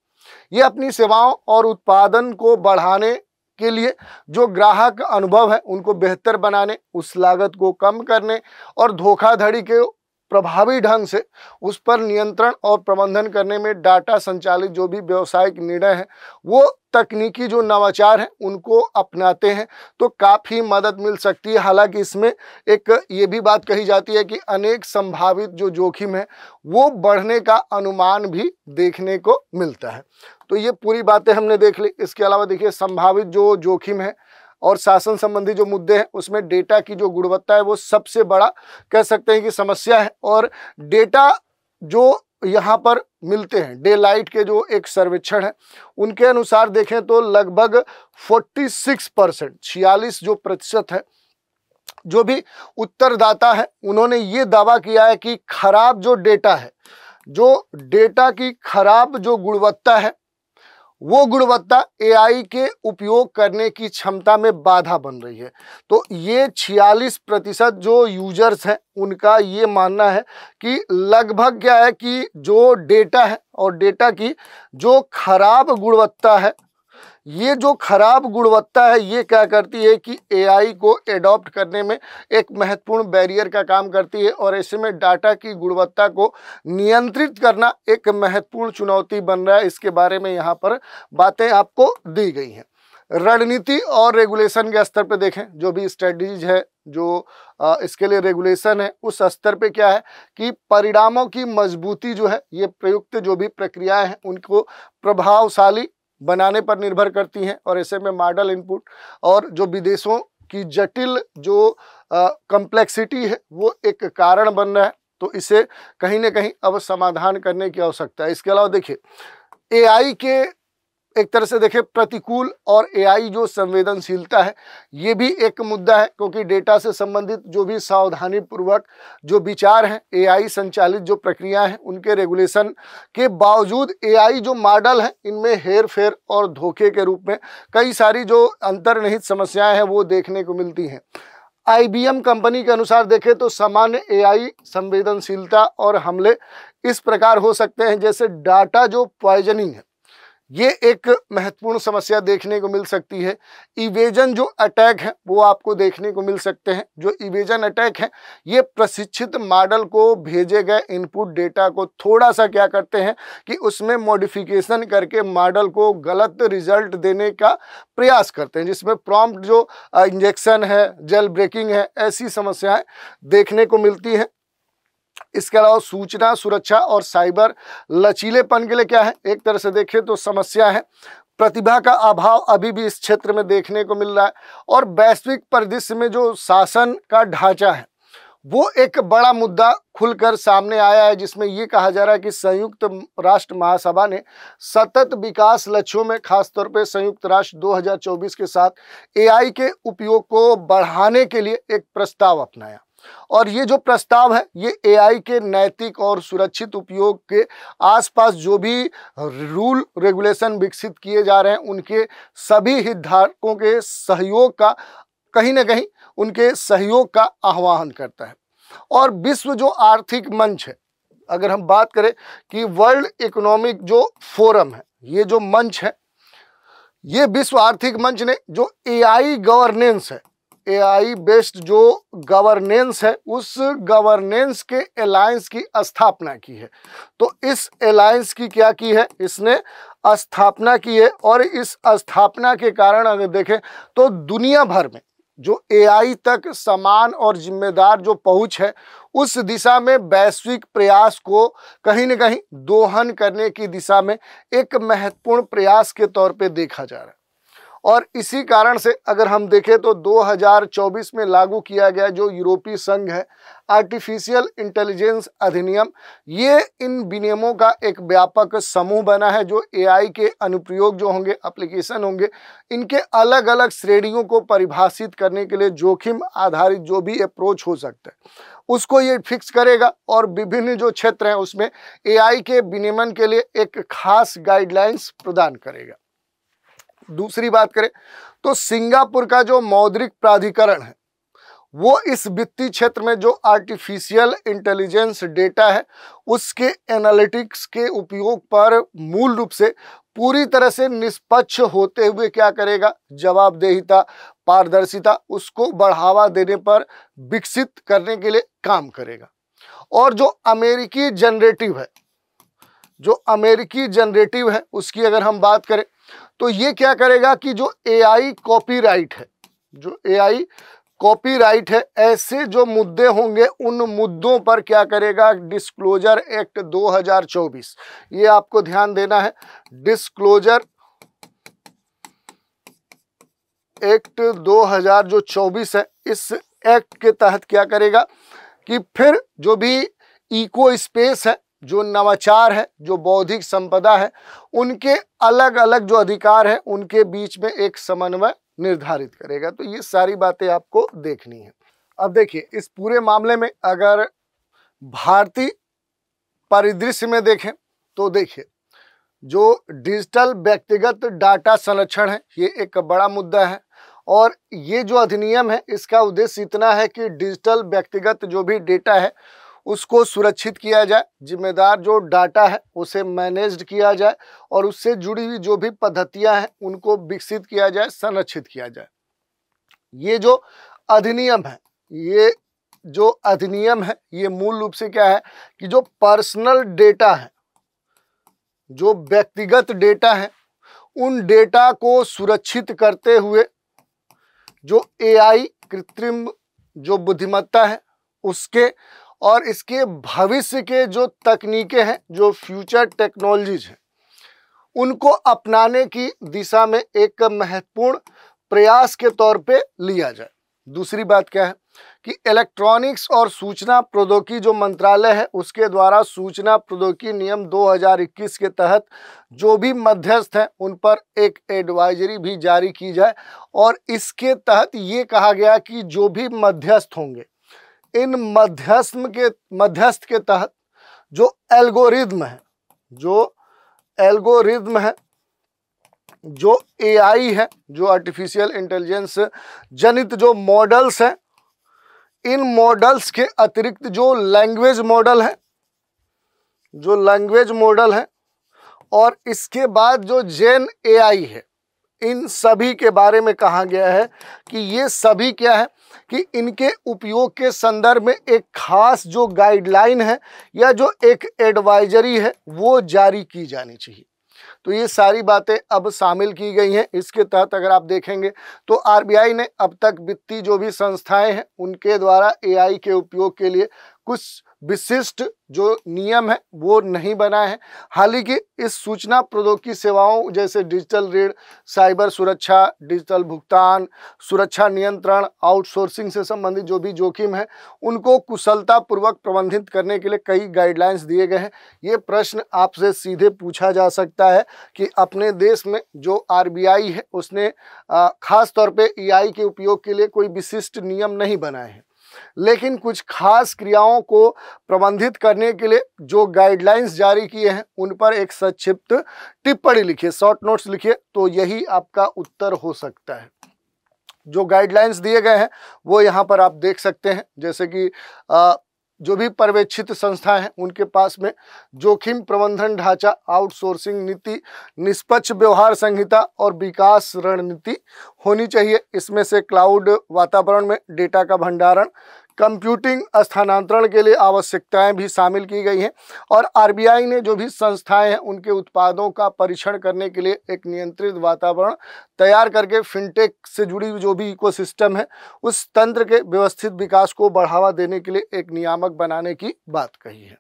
ये अपनी सेवाओं और उत्पादन को बढ़ाने के लिए जो ग्राहक अनुभव है उनको बेहतर बनाने, उस लागत को कम करने और धोखाधड़ी के प्रभावी ढंग से उस पर नियंत्रण और प्रबंधन करने में डाटा संचालित जो भी व्यावसायिक निर्णय है वो तकनीकी जो नवाचार हैं उनको अपनाते हैं तो काफ़ी मदद मिल सकती है। हालांकि इसमें एक ये भी बात कही जाती है कि अनेक संभावित जो जोखिम है वो बढ़ने का अनुमान भी देखने को मिलता है। तो ये पूरी बातें हमने देख ली। इसके अलावा देखिए संभावित जो जोखिम है और शासन संबंधी जो मुद्दे हैं उसमें डेटा की जो गुणवत्ता है वो सबसे बड़ा कह सकते हैं कि समस्या है। और डेटा जो यहाँ पर मिलते हैं, डे-लाइट के जो एक सर्वेक्षण है उनके अनुसार देखें तो लगभग 46% जो प्रतिशत है जो भी उत्तरदाता है उन्होंने ये दावा किया है कि खराब जो डेटा है, जो डेटा की खराब जो गुणवत्ता है वो गुणवत्ता एआई के उपयोग करने की क्षमता में बाधा बन रही है। तो ये 46% जो यूजर्स हैं उनका ये मानना है कि लगभग क्या है कि जो डेटा है और डेटा की जो खराब गुणवत्ता है, ये जो खराब गुणवत्ता है ये क्या करती है कि एआई को एडॉप्ट करने में एक महत्वपूर्ण बैरियर का काम करती है। और ऐसे में डाटा की गुणवत्ता को नियंत्रित करना एक महत्वपूर्ण चुनौती बन रहा है। इसके बारे में यहाँ पर बातें आपको दी गई हैं। रणनीति और रेगुलेशन के स्तर पे देखें, जो भी स्ट्रेटजीज है, जो इसके लिए रेगुलेशन है, उस स्तर पे क्या है कि परिणामों की मजबूती जो है ये प्रयुक्त जो भी प्रक्रियाएं हैं उनको प्रभावशाली बनाने पर निर्भर करती हैं। और ऐसे में मॉडल इनपुट और जो विदेशों की जटिल जो कम्प्लेक्सिटी है वो एक कारण बन रहा है। तो इसे कहीं ना कहीं अब समाधान करने की आवश्यकता है। इसके अलावा देखिए एआई के एक तरह से देखें प्रतिकूल और एआई जो संवेदनशीलता है ये भी एक मुद्दा है, क्योंकि डेटा से संबंधित जो भी सावधानी पूर्वक जो विचार हैं, एआई संचालित जो प्रक्रिया हैं, उनके रेगुलेशन के बावजूद एआई जो मॉडल हैं इनमें हेर फेर और धोखे के रूप में कई सारी जो अंतर्निहित समस्याएं हैं वो देखने को मिलती हैं। IBM कंपनी के अनुसार देखें तो सामान्य एआई संवेदनशीलता और हमले इस प्रकार हो सकते हैं जैसे डाटा जो पॉइजनिंग है ये एक महत्वपूर्ण समस्या देखने को मिल सकती है। इवेजन जो अटैक है वो आपको देखने को मिल सकते हैं। जो इवेजन अटैक है ये प्रशिक्षित मॉडल को भेजे गए इनपुट डेटा को थोड़ा सा क्या करते हैं कि उसमें मॉडिफिकेशन करके मॉडल को गलत रिजल्ट देने का प्रयास करते हैं, जिसमें प्रॉम्प्ट जो इंजेक्शन है, जेल ब्रेकिंग है, ऐसी समस्याएं देखने को मिलती हैं। इसके अलावा सूचना सुरक्षा और साइबर लचीलेपन के लिए क्या है, एक तरह से देखें तो समस्या है प्रतिभा का अभाव अभी भी इस क्षेत्र में देखने को मिल रहा है। और वैश्विक परिदृश्य में जो शासन का ढांचा है वो एक बड़ा मुद्दा खुलकर सामने आया है, जिसमें ये कहा जा रहा है कि संयुक्त राष्ट्र महासभा ने सतत विकास लक्ष्यों में खासतौर पे संयुक्त राष्ट्र 2024 के साथ एआई के उपयोग को बढ़ाने के लिए एक प्रस्ताव अपनाया। और ये जो प्रस्ताव है ये एआई के नैतिक और सुरक्षित उपयोग के आसपास जो भी रूल रेगुलेशन विकसित किए जा रहे हैं उनके सभी हितधारकों के सहयोग का कहीं ना कहीं उनके सहयोग का आह्वान करता है। और विश्व जो आर्थिक मंच है, अगर हम बात करें कि वर्ल्ड इकोनॉमिक जो फोरम है, ये जो मंच है, ये विश्व आर्थिक मंच ने जो एआई गवर्नेंस है, एआई बेस्ड जो गवर्नेंस है, उस गवर्नेंस के अलायंस की स्थापना की है। तो इस अलायंस की क्या की है, इसने स्थापना की है। और इस स्थापना के कारण अगर देखें तो दुनिया भर में जो एआई तक समान और जिम्मेदार जो पहुंच है, उस दिशा में वैश्विक प्रयास को कहीं न कहीं दोहन करने की दिशा में एक महत्वपूर्ण प्रयास के तौर पे देखा जा रहा है। और इसी कारण से अगर हम देखें तो 2024 में लागू किया गया जो यूरोपीय संघ है आर्टिफिशियल इंटेलिजेंस अधिनियम, ये इन विनियमों का एक व्यापक समूह बना है जो एआई के अनुप्रयोग जो होंगे, एप्लीकेशन होंगे, इनके अलग अलग श्रेणियों को परिभाषित करने के लिए जोखिम आधारित जो भी अप्रोच हो सकता है उसको ये फिक्स करेगा। और विभिन्न जो क्षेत्र हैं उसमें एआई के विनियमन के लिए एक खास गाइडलाइंस प्रदान करेगा। दूसरी बात करें तो सिंगापुर का जो मौद्रिक प्राधिकरण है वो इस वित्तीय क्षेत्र में जो आर्टिफिशियल इंटेलिजेंस डेटा है उसके एनालिटिक्स के उपयोग पर मूल रूप से पूरी तरह से निष्पक्ष होते हुए क्या करेगा, जवाबदेहिता, पारदर्शिता, उसको बढ़ावा देने पर विकसित करने के लिए काम करेगा। और जो अमेरिकी जनरेटिव है उसकी अगर हम बात करें तो ये क्या करेगा कि जो एआई कॉपीराइट है ऐसे जो मुद्दे होंगे उन मुद्दों पर क्या करेगा, डिस्क्लोजर एक्ट 2024, ये आपको ध्यान देना है, डिस्क्लोजर एक्ट 2024 है, इस एक्ट के तहत क्या करेगा कि फिर जो भी इको स्पेस है, जो नवाचार है, जो बौद्धिक संपदा है, उनके अलग अलग जो अधिकार है उनके बीच में एक समन्वय निर्धारित करेगा। तो ये सारी बातें आपको देखनी है। अब देखिए इस पूरे मामले में अगर भारतीय परिदृश्य में देखें तो देखिए जो डिजिटल व्यक्तिगत डाटा संरक्षण है ये एक बड़ा मुद्दा है। और ये जो अधिनियम है इसका उद्देश्य इतना है कि डिजिटल व्यक्तिगत जो भी डेटा है उसको सुरक्षित किया जाए, जिम्मेदार जो डाटा है उसे मैनेज्ड किया जाए और उससे जुड़ी हुई जो भी पद्धतियां हैं उनको विकसित किया जाए, संरक्षित किया जाए। ये जो अधिनियम है ये मूल रूप से क्या है कि जो पर्सनल डेटा है, जो व्यक्तिगत डेटा है, उन डेटा को सुरक्षित करते हुए जो एआई कृत्रिम जो बुद्धिमत्ता है उसके और इसके भविष्य के जो तकनीकें हैं, जो फ्यूचर टेक्नोलॉजीज हैं, उनको अपनाने की दिशा में एक महत्वपूर्ण प्रयास के तौर पे लिया जाए। दूसरी बात क्या है कि इलेक्ट्रॉनिक्स और सूचना प्रौद्योगिकी जो मंत्रालय है उसके द्वारा सूचना प्रौद्योगिकी नियम 2021 के तहत जो भी मध्यस्थ हैं उन पर एक एडवाइजरी भी जारी की जाए। और इसके तहत ये कहा गया कि जो भी मध्यस्थ होंगे, इन मध्यस्थ के तहत जो एल्गोरिदम है, जो एआई है, जो आर्टिफिशियल इंटेलिजेंस जनित जो मॉडल्स हैं, इन मॉडल्स के अतिरिक्त जो लैंग्वेज मॉडल है और इसके बाद जो जेन एआई है, इन सभी के बारे में कहा गया है कि ये सभी क्या है कि इनके उपयोग के संदर्भ में एक खास जो गाइडलाइन है या जो एक एडवाइजरी है वो जारी की जानी चाहिए। तो ये सारी बातें अब शामिल की गई हैं। इसके तहत अगर आप देखेंगे तो आरबीआई ने अब तक वित्तीय जो भी संस्थाएं हैं उनके द्वारा एआई के उपयोग के लिए कुछ विशिष्ट जो नियम है वो नहीं बनाए हैं। हालांकि इस सूचना प्रौद्योगिकी सेवाओं जैसे डिजिटल ऋण, साइबर सुरक्षा, डिजिटल भुगतान, सुरक्षा नियंत्रण, आउटसोर्सिंग से संबंधित जो भी जोखिम है उनको कुशलतापूर्वक प्रबंधित करने के लिए कई गाइडलाइंस दिए गए हैं। ये प्रश्न आपसे सीधे पूछा जा सकता है कि अपने देश में जो आरबीआई है उसने खास तौर पे ईआई के उपयोग के लिए कोई विशिष्ट नियम नहीं बनाए हैं, लेकिन कुछ खास क्रियाओं को प्रबंधित करने के लिए जो गाइडलाइंस जारी किए हैं उन पर एक संक्षिप्त टिप्पणी लिखिए, शॉर्ट नोट्स लिखिए, तो यही आपका उत्तर हो सकता है। जो गाइडलाइंस दिए गए हैं वो यहाँ पर आप देख सकते हैं, जैसे कि जो भी पर्यवेक्षित संस्थाएं हैं उनके पास में जोखिम प्रबंधन ढांचा, आउटसोर्सिंग नीति, निष्पक्ष व्यवहार संहिता और विकास रणनीति होनी चाहिए। इसमें से क्लाउड वातावरण में डेटा का भंडारण, कंप्यूटिंग स्थानांतरण के लिए आवश्यकताएं भी शामिल की गई हैं। और आरबीआई ने जो भी संस्थाएं हैं उनके उत्पादों का परीक्षण करने के लिए एक नियंत्रित वातावरण तैयार करके फिनटेक से जुड़ी जो भी इकोसिस्टम है उस तंत्र के व्यवस्थित विकास को बढ़ावा देने के लिए एक नियामक बनाने की बात कही है।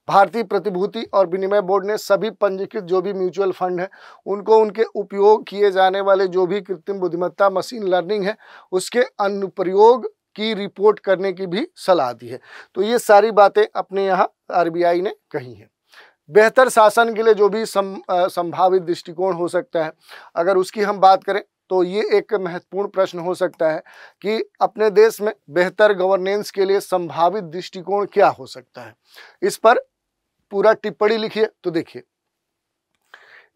भारतीय प्रतिभूति और विनिमय बोर्ड ने सभी पंजीकृत जो भी म्यूचुअल फंड है उनको उनके उपयोग किए जाने वाले जो भी कृत्रिम बुद्धिमत्ता मशीन लर्निंग है उसके अनुप्रयोग की रिपोर्ट करने की भी सलाह दी है। तो ये सारी बातें अपने यहाँ आरबीआई ने कही हैं। बेहतर शासन के लिए जो भी संभावित दृष्टिकोण हो सकता है, अगर उसकी हम बात करें तो ये एक महत्वपूर्ण प्रश्न हो सकता है कि अपने देश में बेहतर गवर्नेंस के लिए संभावित दृष्टिकोण क्या हो सकता है। इस पर पूरा टिप्पणी लिखिए। तो देखिए,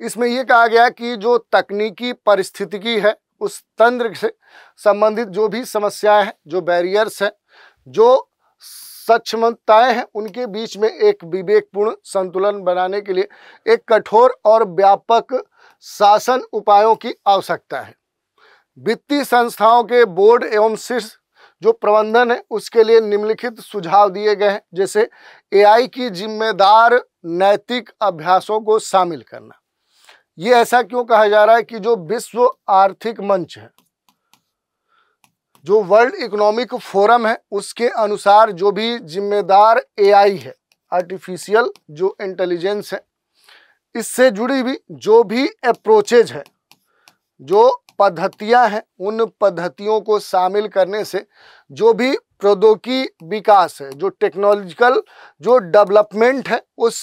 इसमें यह कहा गया कि जो तकनीकी पारिस्थितिकी है उस तंत्र से संबंधित जो भी समस्याएं हैं, जो बैरियर्स हैं, जो सक्षमताएं हैं, उनके बीच में एक विवेकपूर्ण संतुलन बनाने के लिए एक कठोर और व्यापक शासन उपायों की आवश्यकता है। वित्तीय संस्थाओं के बोर्ड एवं शीर्ष जो प्रबंधन है उसके लिए निम्नलिखित सुझाव दिए गए हैं, जैसे एआई की जिम्मेदार नैतिक अभ्यासों को शामिल करना। ये ऐसा क्यों कहा जा रहा है कि जो विश्व आर्थिक मंच है, जो वर्ल्ड इकोनॉमिक फोरम है, उसके अनुसार जो भी जिम्मेदार एआई है, आर्टिफिशियल जो इंटेलिजेंस है, इससे जुड़ी हुई जो भी अप्रोचेज है, जो पद्धतियां हैं, उन पद्धतियों को शामिल करने से जो भी प्रौद्योगिकी विकास है, जो टेक्नोलॉजिकल जो डेवलपमेंट है, उस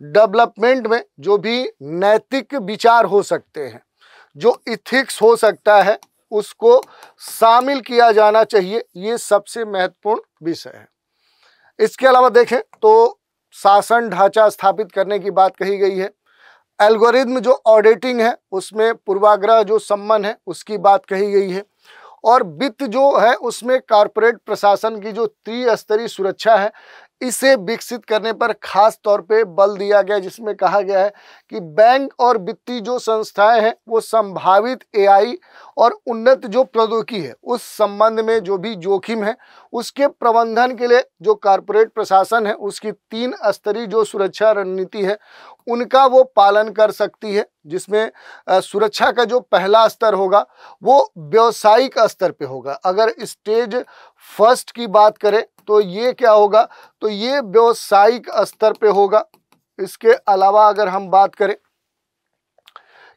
डेवलपमेंट में जो भी नैतिक विचार हो सकते हैं, जो इथिक्स हो सकता है, उसको शामिल किया जाना चाहिए। ये सबसे महत्वपूर्ण विषय है। इसके अलावा देखें तो शासन ढांचा स्थापित करने की बात कही गई है। एल्गोरिथम जो ऑडिटिंग है उसमें पूर्वाग्रह जो सम्मन है उसकी बात कही गई है। और वित्त जो है उसमें कॉर्पोरेट प्रशासन की जो त्रिस्तरीय सुरक्षा है इसे विकसित करने पर खास तौर पे बल दिया गया, जिसमें कहा गया है कि बैंक और वित्तीय जो संस्थाएं हैं वो संभावित एआई और उन्नत जो प्रौद्योगिकी है उस संबंध में जो भी जोखिम है उसके प्रबंधन के लिए जो कॉर्पोरेट प्रशासन है उसकी 3 स्तरीय जो सुरक्षा रणनीति है उनका वो पालन कर सकती है, जिसमें सुरक्षा का जो पहला स्तर होगा वो व्यावसायिक स्तर पे होगा। अगर स्टेज फर्स्ट की बात करें तो ये क्या होगा, तो ये व्यावसायिक स्तर पे होगा। इसके अलावा अगर हम बात करें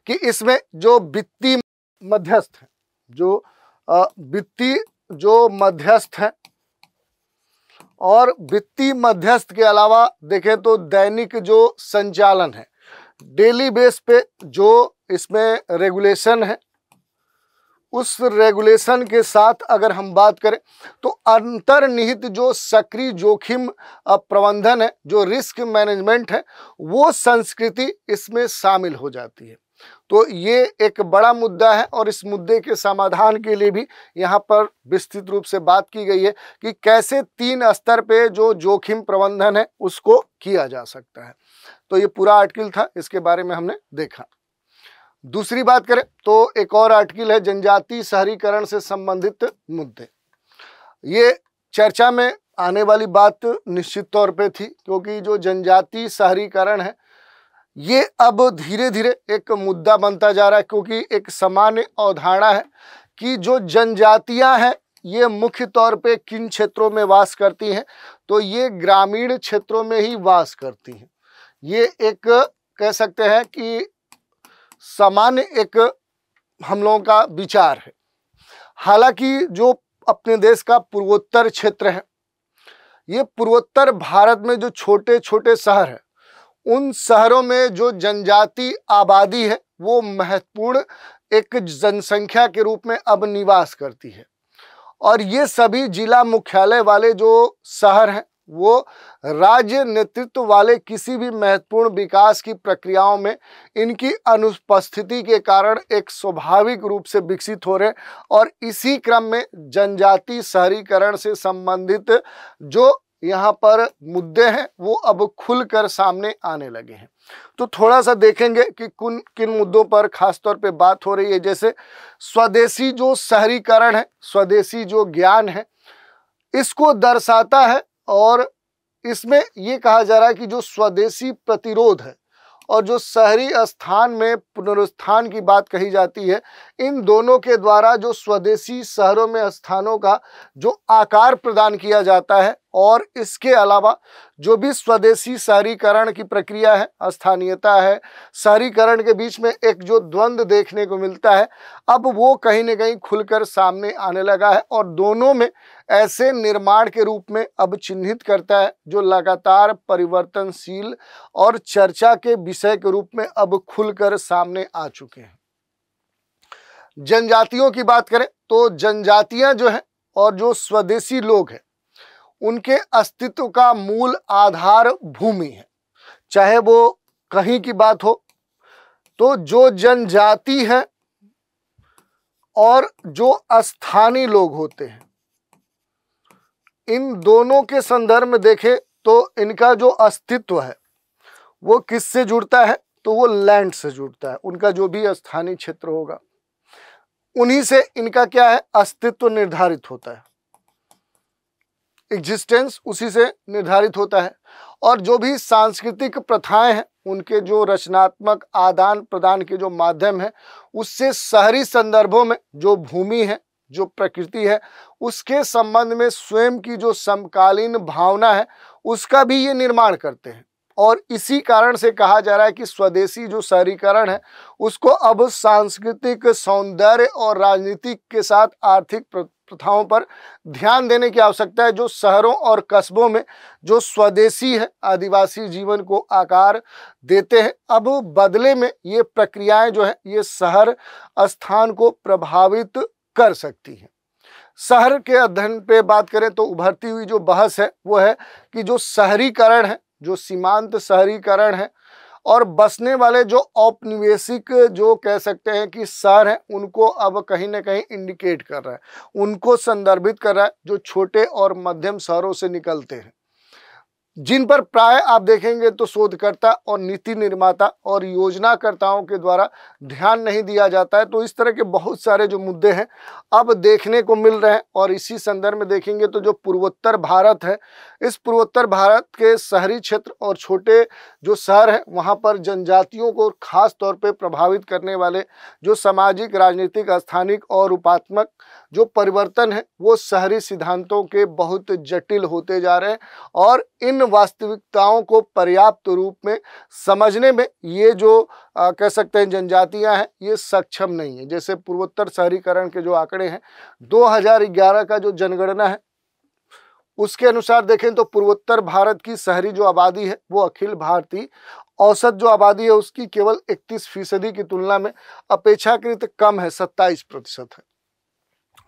कि इसमें जो वित्तीय मध्यस्थ है, जो वित्तीय जो मध्यस्थ है, और वित्तीय मध्यस्थ के अलावा देखें तो दैनिक जो संचालन है, डेली बेस पे जो इसमें रेगुलेशन है, उस रेगुलेशन के साथ अगर हम बात करें तो अंतर्निहित जो सक्रिय जोखिम प्रबंधन है, जो रिस्क मैनेजमेंट है, वो संस्कृति इसमें शामिल हो जाती है। तो ये एक बड़ा मुद्दा है और इस मुद्दे के समाधान के लिए भी यहाँ पर विस्तृत रूप से बात की गई है कि कैसे 3 स्तर पे जो जोखिम प्रबंधन है उसको किया जा सकता है। तो ये पूरा आर्टिकल था, इसके बारे में हमने देखा। दूसरी बात करें तो एक और आर्टिकल है जनजातीय शहरीकरण से संबंधित मुद्दे। ये चर्चा में आने वाली बात निश्चित तौर पे थी, क्योंकि जो जनजातीय शहरीकरण है ये अब धीरे धीरे एक मुद्दा बनता जा रहा है, क्योंकि एक सामान्य अवधारणा है कि जो जनजातियां हैं ये मुख्य तौर पे किन क्षेत्रों में वास करती हैं, तो ये ग्रामीण क्षेत्रों में ही वास करती हैं। ये एक कह सकते हैं कि सामान्य एक हम लोगों का विचार है। हालांकि जो अपने देश का पूर्वोत्तर क्षेत्र है, ये पूर्वोत्तर भारत में जो छोटे छोटे शहर हैं, उन शहरों में जो जनजाति आबादी है वो महत्वपूर्ण एक जनसंख्या के रूप में अब निवास करती है। और ये सभी जिला मुख्यालय वाले जो शहर हैं वो राज्य नेतृत्व वाले किसी भी महत्वपूर्ण विकास की प्रक्रियाओं में इनकी अनुपस्थिति के कारण एक स्वाभाविक रूप से विकसित हो रहे हैं। और इसी क्रम में जनजाति शहरीकरण से संबंधित जो यहाँ पर मुद्दे हैं वो अब खुलकर सामने आने लगे हैं। तो थोड़ा सा देखेंगे कि किन मुद्दों पर खासतौर पे बात हो रही है। जैसे स्वदेशी जो शहरीकरण है, स्वदेशी जो ज्ञान है, इसको दर्शाता है। और इसमें ये कहा जा रहा है कि जो स्वदेशी प्रतिरोध है और जो शहरी स्थान में पुनरुत्थान की बात कही जाती है, इन दोनों के द्वारा जो स्वदेशी शहरों में स्थानों का जो आकार प्रदान किया जाता है और इसके अलावा जो भी स्वदेशी शहरीकरण की प्रक्रिया है, स्थानीयता है, शहरीकरण के बीच में एक जो द्वंद्व देखने को मिलता है, अब वो कहीं न कहीं खुलकर सामने आने लगा है। और दोनों में ऐसे निर्माण के रूप में अब चिन्हित करता है जो लगातार परिवर्तनशील और चर्चा के विषय के रूप में अब खुलकर सामने आ चुके हैं। जनजातियों की बात करें तो जनजातियां जो है और जो स्वदेशी लोग हैं, उनके अस्तित्व का मूल आधार भूमि है। चाहे वो कहीं की बात हो, तो जो जनजाति है और जो स्थानीय लोग होते हैं, इन दोनों के संदर्भ में देखें तो इनका जो अस्तित्व है वो किससे जुड़ता है, तो वो लैंड से जुड़ता है। उनका जो भी स्थानीय क्षेत्र होगा, उन्हीं से इनका क्या है, अस्तित्व निर्धारित होता है, एग्जिस्टेंस उसी से निर्धारित होता है। और जो भी सांस्कृतिक प्रथाएं हैं, उनके जो रचनात्मक आदान प्रदान के जो माध्यम है, उससे शहरी संदर्भों में जो भूमि है, जो प्रकृति है, उसके संबंध में स्वयं की जो समकालीन भावना है, उसका भी ये निर्माण करते हैं। और इसी कारण से कहा जा रहा है कि स्वदेशी जो शहरीकरण है, उसको अब सांस्कृतिक सौंदर्य और राजनीतिक के साथ आर्थिक प्रथाओं पर ध्यान देने की आवश्यकता है। जो शहरों और कस्बों में जो स्वदेशी है, आदिवासी जीवन को आकार देते हैं, अब बदले में ये प्रक्रियाएं जो है ये शहर स्थान को प्रभावित कर सकती हैं। शहर के अध्ययन पे बात करें तो उभरती हुई जो बहस है वो है कि जो शहरीकरण है, जो सीमांत शहरीकरण है और बसने वाले जो औपनिवेशिक जो कह सकते हैं कि शहर हैं, उनको अब कहीं ना कहीं इंडिकेट कर रहा है, उनको संदर्भित कर रहा है जो छोटे और मध्यम शहरों से निकलते हैं, जिन पर प्राय आप देखेंगे तो शोधकर्ता और नीति निर्माता और योजनाकर्ताओं के द्वारा ध्यान नहीं दिया जाता है। तो इस तरह के बहुत सारे जो मुद्दे हैं अब देखने को मिल रहे हैं। और इसी संदर्भ में देखेंगे तो जो पूर्वोत्तर भारत है, इस पूर्वोत्तर भारत के शहरी क्षेत्र और छोटे जो शहर हैं, वहाँ पर जनजातियों को खास तौर पे प्रभावित करने वाले जो सामाजिक, राजनीतिक, स्थानिक और रूपात्मक जो परिवर्तन है, वो शहरी सिद्धांतों के बहुत जटिल होते जा रहे हैं। और इन वास्तविकताओं को पर्याप्त रूप में समझने में ये जो कह सकते हैं जनजातियां हैं, ये सक्षम नहीं है। जैसे पूर्वोत्तर शहरीकरण के जो आंकड़े हैं, 2011 का जो जनगणना है, उसके अनुसार देखें तो पूर्वोत्तर भारत की शहरी जो आबादी है वो अखिल भारतीय औसत जो आबादी है उसकी केवल 31% की तुलना में अपेक्षाकृत कम है, 27% है।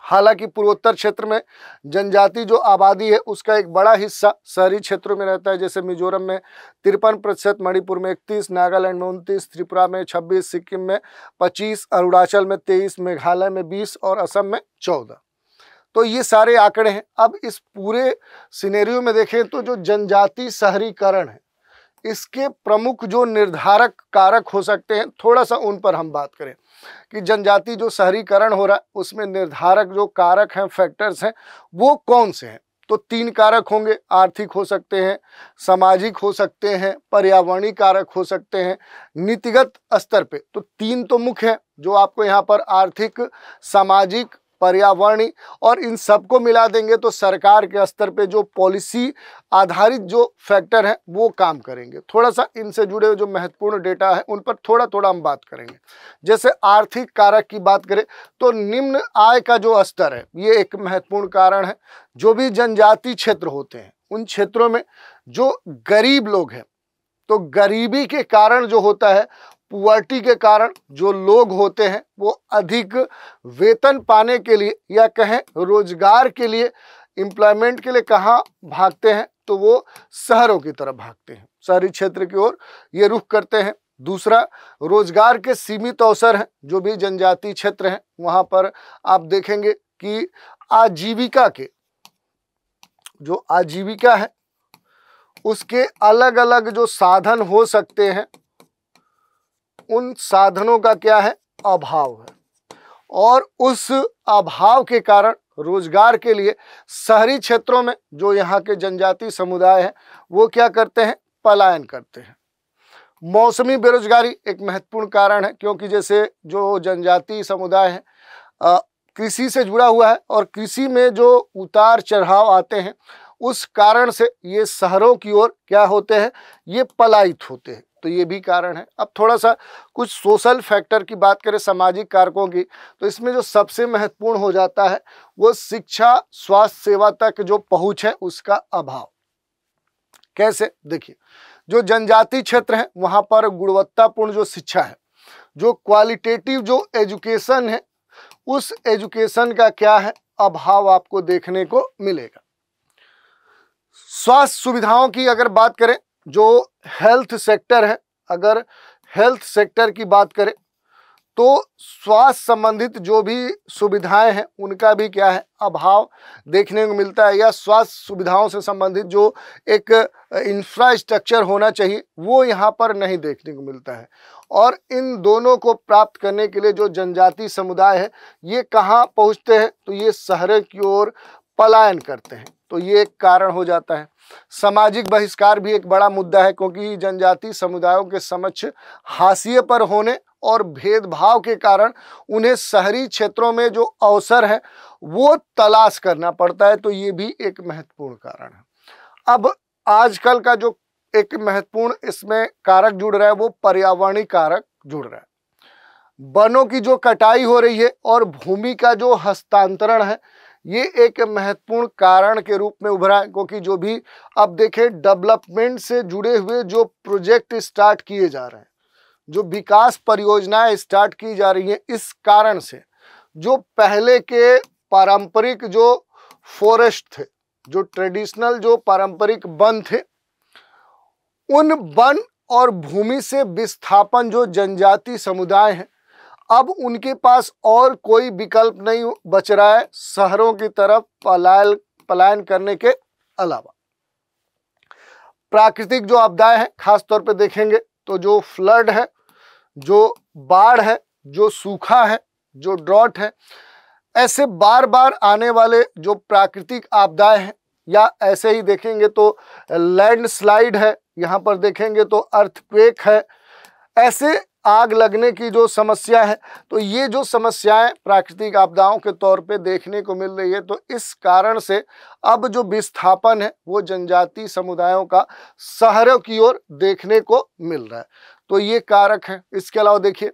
हालांकि पूर्वोत्तर क्षेत्र में जनजाति जो आबादी है उसका एक बड़ा हिस्सा शहरी क्षेत्रों में रहता है। जैसे मिजोरम में 53%, मणिपुर में 31%, नागालैंड में 29%, त्रिपुरा में 26%, सिक्किम में 25%, अरुणाचल में 23%, मेघालय में 20% और असम में 14%। तो ये सारे आंकड़े हैं। अब इस पूरे सिनेरियो में देखें तो जो जनजाति शहरीकरण है, इसके प्रमुख जो निर्धारक कारक हो सकते हैं, थोड़ा सा उन पर हम बात करें कि जनजाति जो शहरीकरण हो रहा है उसमें निर्धारक जो कारक हैं, फैक्टर्स हैं, वो कौन से हैं। तो 3 कारक होंगे, आर्थिक हो सकते हैं, सामाजिक हो सकते हैं, पर्यावरणीय कारक हो सकते हैं, नीतिगत स्तर पे। तो 3 तो मुख्य हैं जो आपको यहाँ पर आर्थिक, सामाजिक पर्यावरणीय, और इन सबको मिला देंगे तो सरकार के स्तर पे जो पॉलिसी आधारित जो फैक्टर है वो काम करेंगे। थोड़ा सा इनसे जुड़े हुए जो महत्वपूर्ण डेटा है उन पर थोड़ा थोड़ा हम बात करेंगे। जैसे आर्थिक कारक की बात करें तो निम्न आय का जो स्तर है ये एक महत्वपूर्ण कारण है। जो भी जनजातीय क्षेत्र होते हैं उन क्षेत्रों में जो गरीब लोग हैं, तो गरीबी के कारण जो होता है, पुअर्टी के कारण जो लोग होते हैं वो अधिक वेतन पाने के लिए या कहें रोजगार के लिए, एम्प्लॉयमेंट के लिए कहाँ भागते हैं, तो वो शहरों की तरफ भागते हैं, शहरी क्षेत्र की ओर ये रुख करते हैं। दूसरा, रोजगार के सीमित अवसर हैं। जो भी जनजातीय क्षेत्र हैं वहाँ पर आप देखेंगे कि आजीविका के जो आजीविका है उसके अलग अलग जो साधन हो सकते हैं उन साधनों का क्या है, अभाव है। और उस अभाव के कारण रोजगार के लिए शहरी क्षेत्रों में जो यहाँ के जनजातीय समुदाय हैं वो क्या करते हैं, पलायन करते हैं। मौसमी बेरोजगारी एक महत्वपूर्ण कारण है, क्योंकि जैसे जो जनजातीय समुदाय है कृषि से जुड़ा हुआ है और कृषि में जो उतार चढ़ाव आते हैं उस कारण से ये शहरों की ओर क्या होते हैं, ये पलायित होते हैं। तो ये भी कारण है। अब थोड़ा सा कुछ सोशल फैक्टर की बात करें, सामाजिक कारकों की, तो इसमें जो सबसे महत्वपूर्ण हो जाता है वो शिक्षा, स्वास्थ्य सेवा तक जो पहुंच है उसका अभाव। कैसे, देखिए, जो जनजातीय क्षेत्र है वहां पर गुणवत्तापूर्ण जो शिक्षा है, जो क्वालिटेटिव जो एजुकेशन है, उस एजुकेशन का क्या है, अभाव आपको देखने को मिलेगा। स्वास्थ्य सुविधाओं की अगर बात करें, जो हेल्थ सेक्टर है, अगर हेल्थ सेक्टर की बात करें तो स्वास्थ्य संबंधित जो भी सुविधाएं हैं उनका भी क्या है, अभाव देखने को मिलता है। या स्वास्थ्य सुविधाओं से संबंधित जो एक इंफ्रास्ट्रक्चर होना चाहिए वो यहाँ पर नहीं देखने को मिलता है। और इन दोनों को प्राप्त करने के लिए जो जनजातीय समुदाय है ये कहाँ पहुँचते हैं, तो ये शहर की ओर पलायन करते हैं। तो ये एक कारण हो जाता है। सामाजिक बहिष्कार भी एक बड़ा मुद्दा है, क्योंकि जनजातीय समुदायों के समक्ष हाशिए पर होने और भेदभाव के कारण उन्हें शहरी क्षेत्रों में जो अवसर है वो तलाश करना पड़ता है। तो ये भी एक महत्वपूर्ण कारण है। अब आजकल का जो एक महत्वपूर्ण इसमें कारक जुड़ रहा है वो पर्यावरणीय कारक जुड़ रहा है। वनों की जो कटाई हो रही है और भूमि का जो हस्तांतरण है ये एक महत्वपूर्ण कारण के रूप में उभरा है, क्योंकि जो भी अब देखें डेवलपमेंट से जुड़े हुए जो प्रोजेक्ट स्टार्ट किए जा रहे हैं, जो विकास परियोजनाएं स्टार्ट की जा रही हैं, इस कारण से जो पहले के पारंपरिक जो फॉरेस्ट थे, जो ट्रेडिशनल जो पारंपरिक वन थे, उन वन और भूमि से विस्थापन जो जनजातीय समुदाय हैं अब उनके पास और कोई विकल्प नहीं बच रहा है शहरों की तरफ पलायन करने के अलावा। प्राकृतिक जो आपदाएं हैं खास तौर पे देखेंगे तो जो फ्लड है, जो बाढ़ है, जो सूखा है, जो ड्रॉट है, ऐसे बार बार आने वाले जो प्राकृतिक आपदाएं हैं, या ऐसे ही देखेंगे तो लैंडस्लाइड है, यहाँ पर देखेंगे तो अर्थक्वेक है, ऐसे आग लगने की जो समस्या है, तो ये जो समस्याएं प्राकृतिक आपदाओं के तौर पे देखने को मिल रही है। तो इस कारण से अब जो विस्थापन है वो जनजातीय समुदायों का शहरों की ओर देखने को मिल रहा है। तो ये कारक है। इसके अलावा देखिए,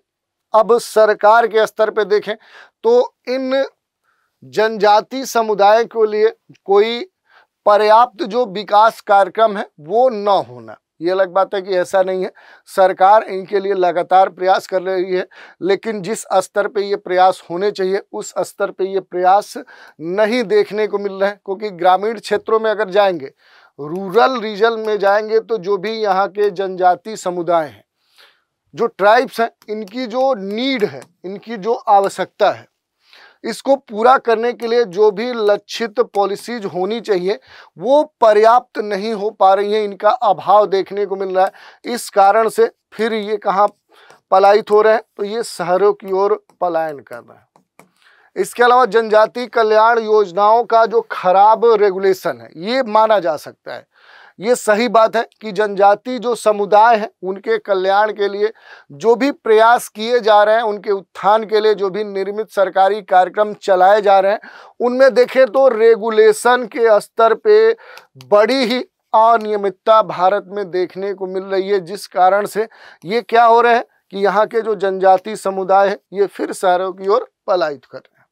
अब सरकार के स्तर पे देखें तो इन जनजातीय समुदाय के लिए कोई पर्याप्त जो विकास कार्यक्रम है वो न होना, ये अलग बात है कि ऐसा नहीं है। सरकार इनके लिए लगातार प्रयास कर रही है, लेकिन जिस स्तर पे ये प्रयास होने चाहिए उस स्तर पे ये प्रयास नहीं देखने को मिल रहे हैं। क्योंकि ग्रामीण क्षेत्रों में अगर जाएंगे, रूरल रीजन में जाएंगे, तो जो भी यहाँ के जनजातीय समुदाय हैं, जो ट्राइब्स हैं, इनकी जो नीड है, इनकी जो आवश्यकता है, इसको पूरा करने के लिए जो भी लक्षित पॉलिसीज होनी चाहिए वो पर्याप्त नहीं हो पा रही हैं, इनका अभाव देखने को मिल रहा है। इस कारण से फिर ये कहाँ पलायित हो रहे हैं, तो ये शहरों की ओर पलायन कर रहे हैं। इसके अलावा जनजाति कल्याण योजनाओं का जो खराब रेगुलेशन है, ये माना जा सकता है। ये सही बात है कि जनजाति जो समुदाय है उनके कल्याण के लिए जो भी प्रयास किए जा रहे हैं, उनके उत्थान के लिए जो भी निर्मित सरकारी कार्यक्रम चलाए जा रहे हैं, उनमें देखें तो रेगुलेशन के स्तर पे बड़ी ही अनियमितता भारत में देखने को मिल रही है, जिस कारण से ये क्या हो रहा है कि यहाँ के जो जनजाति समुदाय है ये फिर शहरों की ओर पलायित कर रहे हैं।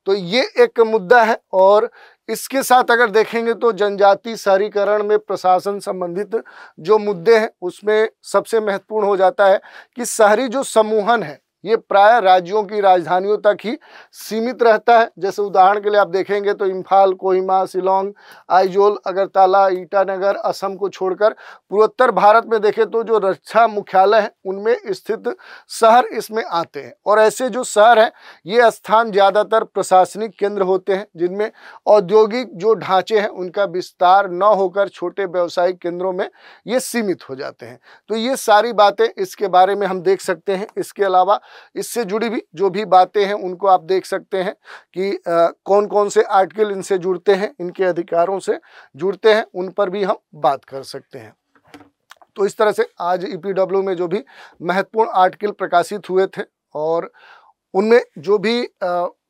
तो ये एक मुद्दा है। और इसके साथ अगर देखेंगे तो जनजाति शहरीकरण में प्रशासन संबंधित जो मुद्दे हैं उसमें सबसे महत्वपूर्ण हो जाता है कि शहरी जो समूहन है ये प्राय राज्यों की राजधानियों तक ही सीमित रहता है। जैसे उदाहरण के लिए आप देखेंगे तो इम्फाल, कोहिमा, शिलोंग, आइजोल, अगरतला, ईटानगर, असम को छोड़कर पूर्वोत्तर भारत में देखें तो जो रक्षा मुख्यालय हैं उनमें स्थित शहर इसमें आते हैं। और ऐसे जो शहर हैं ये स्थान ज़्यादातर प्रशासनिक केंद्र होते हैं जिनमें औद्योगिक जो ढांचे हैं उनका विस्तार न होकर छोटे व्यावसायिक केंद्रों में ये सीमित हो जाते हैं। तो ये सारी बातें इसके बारे में हम देख सकते हैं। इसके अलावा इससे जुड़ी भी जो भी बातें हैं उनको आप देख सकते हैं कि कौन कौन से आर्टिकल इनसे जुड़ते हैं, इनके अधिकारों से जुड़ते हैं, उन पर भी हम बात कर सकते हैं। तो इस तरह से आज ईपीडब्ल्यू में जो भी महत्वपूर्ण आर्टिकल प्रकाशित हुए थे और उनमें जो भी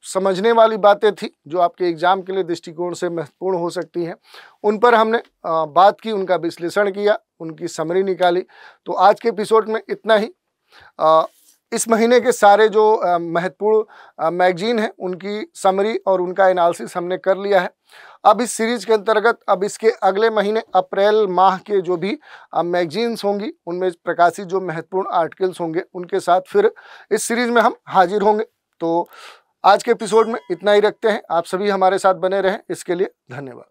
समझने वाली बातें थी जो आपके एग्जाम के लिए दृष्टिकोण से महत्वपूर्ण हो सकती हैं, उन पर हमने बात की, उनका विश्लेषण किया, उनकी समरी निकाली। तो आज के एपिसोड में इतना ही। इस महीने के सारे जो महत्वपूर्ण मैगजीन हैं उनकी समरी और उनका एनालिसिस हमने कर लिया है। अब इस सीरीज के अंतर्गत अब इसके अगले महीने अप्रैल माह के जो भी मैगजीन्स होंगी उनमें प्रकाशित जो महत्वपूर्ण आर्टिकल्स होंगे उनके साथ फिर इस सीरीज में हम हाजिर होंगे। तो आज के एपिसोड में इतना ही रखते हैं। आप सभी हमारे साथ बने रहें, इसके लिए धन्यवाद।